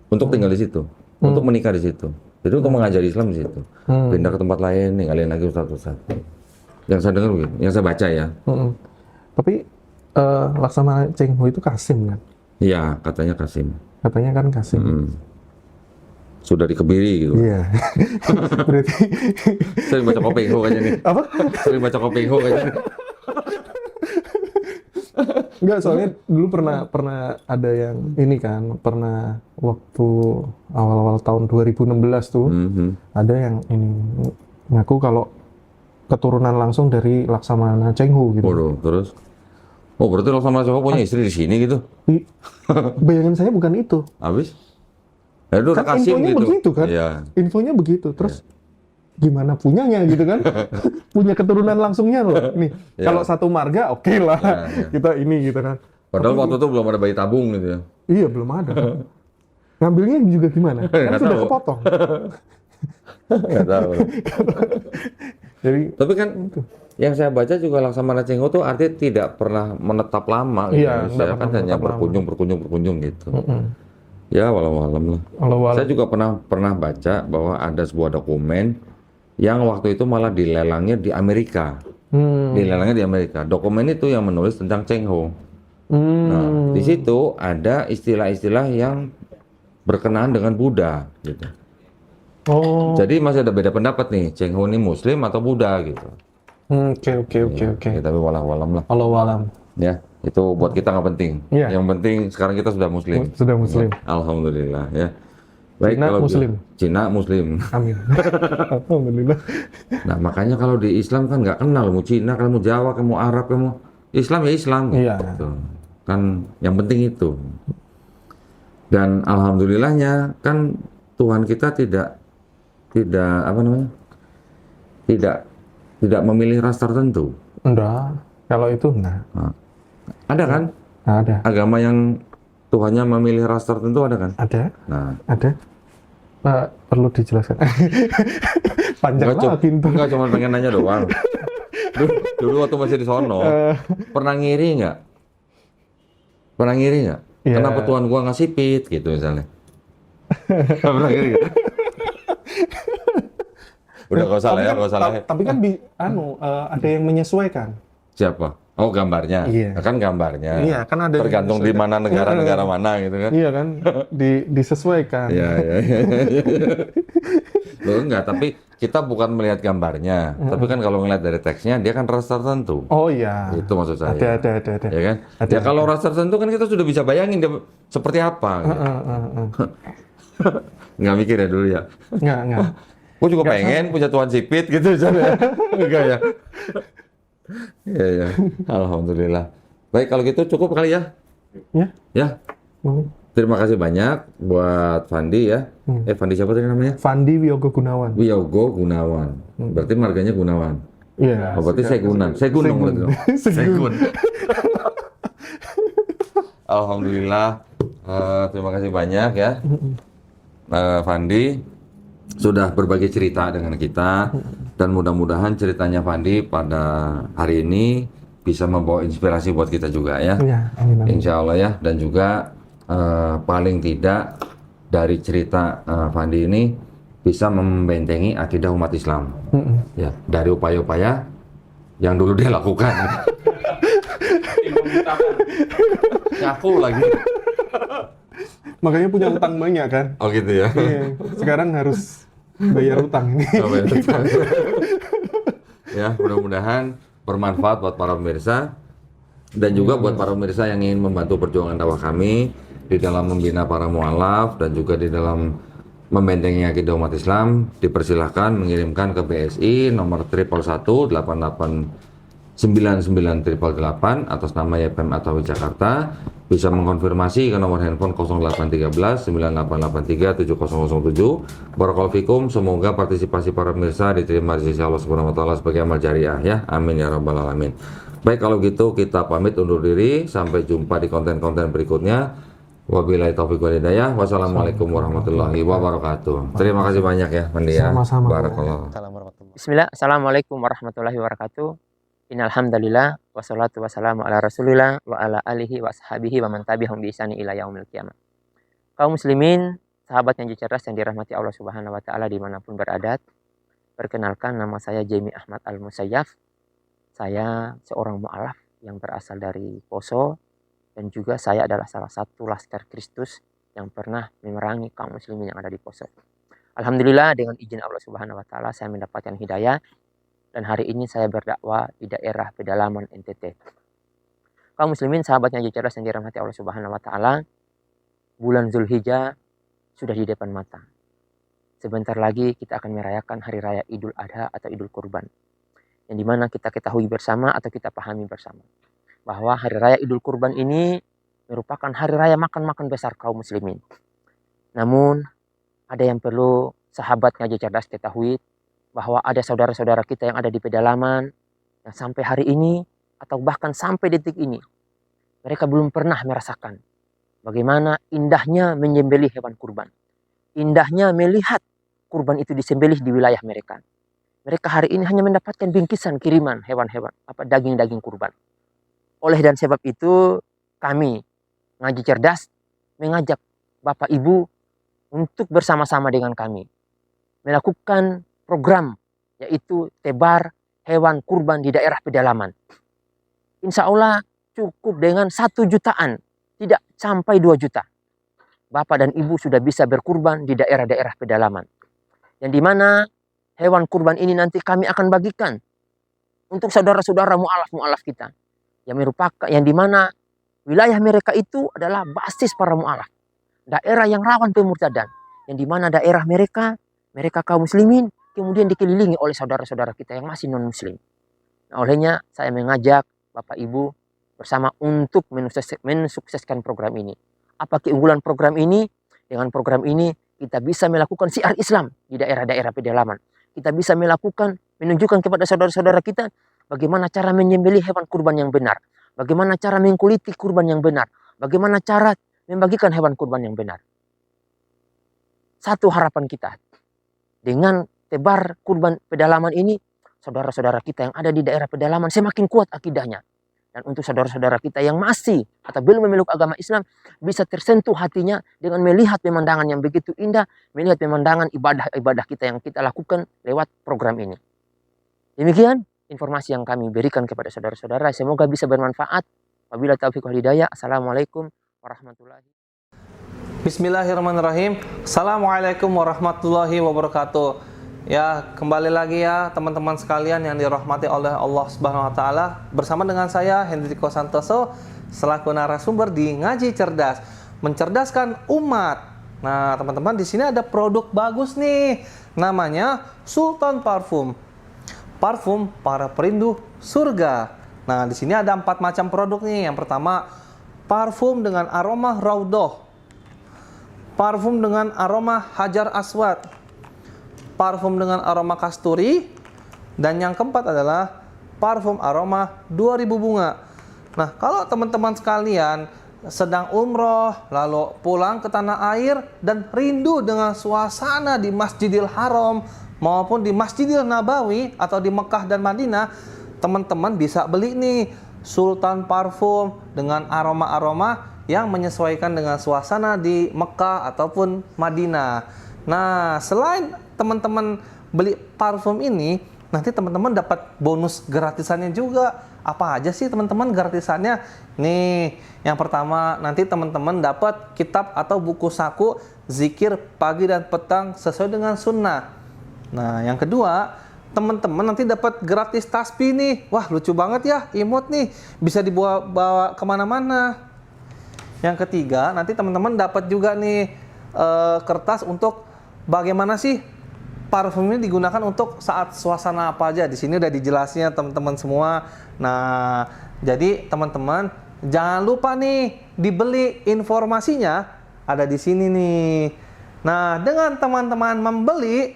untuk tinggal di situ, untuk menikah di situ. Jadi untuk mengajari Islam di situ. Pindah ke tempat lain, ninggalin lagi ustadz-ustadz. Yang saya dengar begitu, yang saya baca ya. Tapi Laksamana Cheng-ho itu Kasim kan? Iya, katanya Kasim. Katanya kan Kasim. Sudah dikebiri gitu. Iya. Berarti Sering baca Kopengho kayaknya nih. apa? Sering baca Kopengho kayaknya. Enggak, soalnya dulu pernah ada yang ini kan, pernah waktu awal-awal tahun 2016 tuh ada yang ini ngaku kalau keturunan langsung dari Laksamana Cheng-ho gitu. Waduh, terus? Oh, berarti Laksamana Cheng-ho punya istri di sini gitu? Bayangan saya bukan itu. Habis? Ya itu Kan Kasim infonya gitu. begitu kan? Iya. Infonya begitu. Terus gimana punyanya gitu kan? Punya keturunan langsungnya loh. Nih, kalau satu marga oke lah. Kita ini gitu kan. Padahal waktu itu belum ada bayi tabung gitu ya. Iya, belum ada. Ngambilnya juga gimana? Kan sudah kepotong. Nggak tahu. Jadi, tapi kan yang saya baca juga Laksamana Cheng-ho tuh artinya tidak pernah menetap lama gitu. Iya, Saya kan hanya berkunjung gitu. Ya walau-walam lah. Saya juga pernah baca bahwa ada sebuah dokumen yang waktu itu malah dilelangnya di Amerika. Dilelangnya di Amerika. Dokumen itu yang menulis tentang Cheng-ho. Nah, di situ ada istilah-istilah yang berkenaan dengan Buddha gitu. Jadi masih ada beda pendapat nih, Cheng-ho ini Muslim atau Buddha gitu. Oke. Ya, tapi walau-walam lah. Walau-walam. Ya, itu buat kita nggak penting. Iya. Yang penting sekarang kita sudah Muslim. Sudah Muslim. Alhamdulillah ya. Baik, Cina kalau Muslim. Cina Muslim. Amin. Alhamdulillah. Nah, makanya kalau di Islam kan nggak kenal mau Cina, kamu Jawa, kamu Arab, kamu Islam ya Islam. Iya. Gitu. Kan yang penting itu. Dan alhamdulillahnya kan Tuhan kita tidak apa namanya? Tidak memilih ras tertentu. Enggak. Kalau itu enggak. Nah, ada kan? Ada. Agama yang Tuhannya memilih ras tertentu ada kan? Ada. Nah, Ada. Pak, perlu dijelaskan. Panjang lagi itu. enggak cuma pengen nanya doang. Dulu waktu masih di sono, pernah ngiri nggak? Pernah ngiri nggak? Iya. Kenapa Tuhan gua nggak sipit gitu misalnya? Pernah ngiri nggak? Udah gak usah lah ya, gak usah lah. Tapi kan ada yang menyesuaikan. Siapa? Oh, gambarnya. Iya. Kan gambarnya. Iya, kan ada yang tergantung di mana negara mana gitu kan. Iya kan, disesuaikan. Iya. Loh enggak, tapi kita bukan melihat gambarnya. Tapi kan kalau ngeliat dari teksnya, dia kan ras tertentu. Oh iya. Itu maksud saya. Ada. Ya kan? Ya kalau ras tertentu kan kita sudah bisa bayangin dia seperti apa. Gitu. Nggak mikir ya dulu ya? Nggak. Gue juga pengen punya Tuhan sipit gitu misalnya. Enggak ya? Iya. Alhamdulillah. Baik, kalau gitu cukup kali ya? Ya. Terima kasih banyak buat Fandi ya. Fandi siapa tadi namanya? Fandi Wiyogo Gunawan. Wiyogo Gunawan. Berarti marganya Gunawan. Iya. Oh, berarti Segunan. Segunung berarti dong. Segun. Alhamdulillah. Terima kasih banyak ya. Fandi sudah berbagi cerita dengan kita dan mudah-mudahan ceritanya Fandi pada hari ini bisa membawa inspirasi buat kita juga ya. Iya, amin. Insya Allah ya. Dan juga paling tidak dari cerita Fandi ini bisa membentengi akidah umat Islam. Ya, dari upaya-upaya yang dulu dia lakukan. Ngaku lagi. Makanya punya utang banyak kan. Oh gitu ya. Iya, sekarang harus bayar utang ini. Ya, mudah-mudahan bermanfaat buat para pemirsa dan juga buat para pemirsa yang ingin membantu perjuangan dakwah kami di dalam membina para mualaf dan juga di dalam membentengi akidah umat Islam. Dipersilahkan mengirimkan ke BSI nomor 111-88-99-888 atas nama YPM atau Jakarta. Bisa mengkonfirmasi ke nomor handphone 0813 9883 7007. Barakallahu fikum, semoga partisipasi para pemirsa diterima di sisi Allah Subhanahu wa taala sebagai amal jariah ya. Amin ya rabbal alamin. Baik, kalau gitu kita pamit undur diri, sampai jumpa di konten-konten berikutnya. Wabillahi taufiq wal hidayah. Wassalamualaikum warahmatullahi wabarakatuh. Terima kasih banyak ya, Fandi ya. Sama-sama. Barakallah. Bismillah, Assalamualaikum warahmatullahi wabarakatuh. Innalhamdulillah, wassalatu wassalamu ala rasulillah, wa ala alihi wa sahabihi wa man tabi'ahum bi ihsani ila yaumil qiyamah. Kaum muslimin, sahabat yang cerdas yang dirahmati Allah Subhanahu wa taala dimanapun berada. Perkenalkan, nama saya Jemi Ahmad Al-Musayyaf. Saya seorang mu'alaf yang berasal dari Poso, dan juga saya adalah salah satu laskar Kristus yang pernah memerangi kaum muslimin yang ada di Poso. Alhamdulillah, dengan izin Allah Subhanahu wa taala saya mendapatkan hidayah dan hari ini saya berdakwah di daerah pedalaman NTT. Kaum muslimin, sahabat yang cerdas yang dirahmati Allah Subhanahu wa taala, bulan Zulhijjah sudah di depan mata. Sebentar lagi kita akan merayakan hari raya Idul Adha atau Idul Kurban. Yang dimana kita ketahui bersama atau kita pahami bersama bahwa hari raya Idul Kurban ini merupakan hari raya makan-makan besar kaum muslimin. Namun ada yang perlu sahabat ngaji cerdas ketahui, bahwa ada saudara-saudara kita yang ada di pedalaman yang sampai hari ini atau bahkan sampai detik ini mereka belum pernah merasakan bagaimana indahnya menyembelih hewan kurban. Indahnya melihat kurban itu disembelih di wilayah mereka. Mereka hari ini hanya mendapatkan bingkisan kiriman hewan-hewan, daging-daging kurban. Oleh dan sebab itu kami ngaji cerdas mengajak Bapak Ibu untuk bersama-sama dengan kami melakukan program yaitu tebar hewan kurban di daerah pedalaman. Insya Allah cukup dengan 1 jutaan, tidak sampai 2 juta. Bapak dan Ibu sudah bisa berkurban di daerah-daerah pedalaman. Yang dimana hewan kurban ini nanti kami akan bagikan untuk saudara-saudara mu'alaf-mu'alaf kita. Yang dimana wilayah mereka itu adalah basis para mu'alaf. Daerah yang rawan pemurtadan. yang dimana daerah mereka kaum muslimin, kemudian dikelilingi oleh saudara-saudara kita yang masih non-muslim. Nah, olehnya saya mengajak Bapak Ibu bersama untuk mensukseskan program ini. Apa keunggulan program ini? Dengan program ini kita bisa melakukan syiar Islam di daerah-daerah pedalaman. Kita bisa menunjukkan kepada saudara-saudara kita bagaimana cara menyembelih hewan kurban yang benar. Bagaimana cara mengkuliti kurban yang benar. Bagaimana cara membagikan hewan kurban yang benar. Satu harapan kita, dengan tebar kurban pedalaman ini, saudara-saudara kita yang ada di daerah pedalaman semakin kuat akidahnya. Dan untuk saudara-saudara kita yang masih atau belum memeluk agama Islam, bisa tersentuh hatinya dengan melihat pemandangan yang begitu indah, melihat pemandangan ibadah-ibadah kita yang kita lakukan lewat program ini. Demikian informasi yang kami berikan kepada saudara-saudara. Semoga bisa bermanfaat. Wabillahi taufiq wal hidayah. Assalamualaikum warahmatullahi wabarakatuh. Bismillahirrahmanirrahim. Assalamualaikum warahmatullahi wabarakatuh. Ya, kembali lagi ya teman-teman sekalian yang dirahmati oleh Allah Subhanahu wa taala. Bersama dengan saya Hendriko Santoso selaku narasumber di Ngaji Cerdas, mencerdaskan umat. Nah, teman-teman, di sini ada produk bagus nih. Namanya Sultan Parfum. Parfum para perindu surga. Nah, di sini ada 4 macam produk nih. Yang pertama, parfum dengan aroma Raudhoh. Parfum dengan aroma Hajar Aswad, parfum dengan aroma kasturi, dan yang keempat adalah parfum aroma 2000 bunga. Nah, kalau teman-teman sekalian sedang umroh, lalu pulang ke tanah air dan rindu dengan suasana di Masjidil Haram maupun di Masjidil Nabawi atau di Mekah dan Madinah, teman-teman bisa beli nih Sultan Parfum dengan aroma-aroma yang menyesuaikan dengan suasana di Mekah ataupun Madinah. Nah, selain teman-teman beli parfum ini, nanti teman-teman dapat bonus gratisannya juga. Apa aja sih teman-teman gratisannya? Nih, yang pertama nanti teman-teman dapat kitab atau buku saku zikir pagi dan petang sesuai dengan sunnah. Nah, yang kedua, teman-teman nanti dapat gratis tasbih nih. Wah, lucu banget ya, imut nih, bisa dibawa kemana-mana. Yang ketiga, nanti teman-teman dapat juga nih kertas untuk bagaimana sih parfum ini digunakan untuk saat suasana apa aja. Di sini udah dijelasnya teman-teman semua. Nah, jadi teman-teman jangan lupa nih dibeli, informasinya ada di sini nih. Nah, dengan teman-teman membeli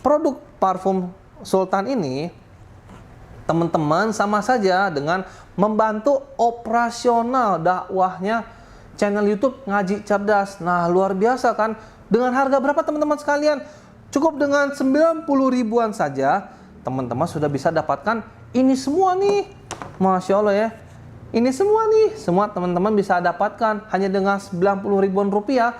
produk parfum Sultan ini, teman-teman sama saja dengan membantu operasional dakwahnya channel YouTube Ngaji Cerdas. Nah, luar biasa kan? Dengan harga berapa teman-teman sekalian? Cukup dengan 90 ribuan saja, teman-teman sudah bisa dapatkan ini semua nih. Masya Allah ya. Ini semua nih, semua teman-teman bisa dapatkan hanya dengan 90 ribuan rupiah.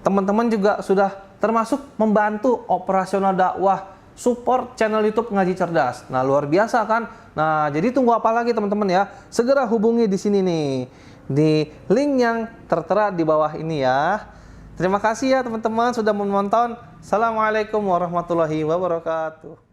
Teman-teman juga sudah termasuk membantu operasional dakwah, support channel YouTube Ngaji Cerdas. Nah, luar biasa kan? Nah, jadi tunggu apa lagi teman-teman ya? Segera hubungi di sini nih, di link yang tertera di bawah ini ya. Terima kasih ya teman-teman sudah menonton. Assalamualaikum warahmatullahi wabarakatuh.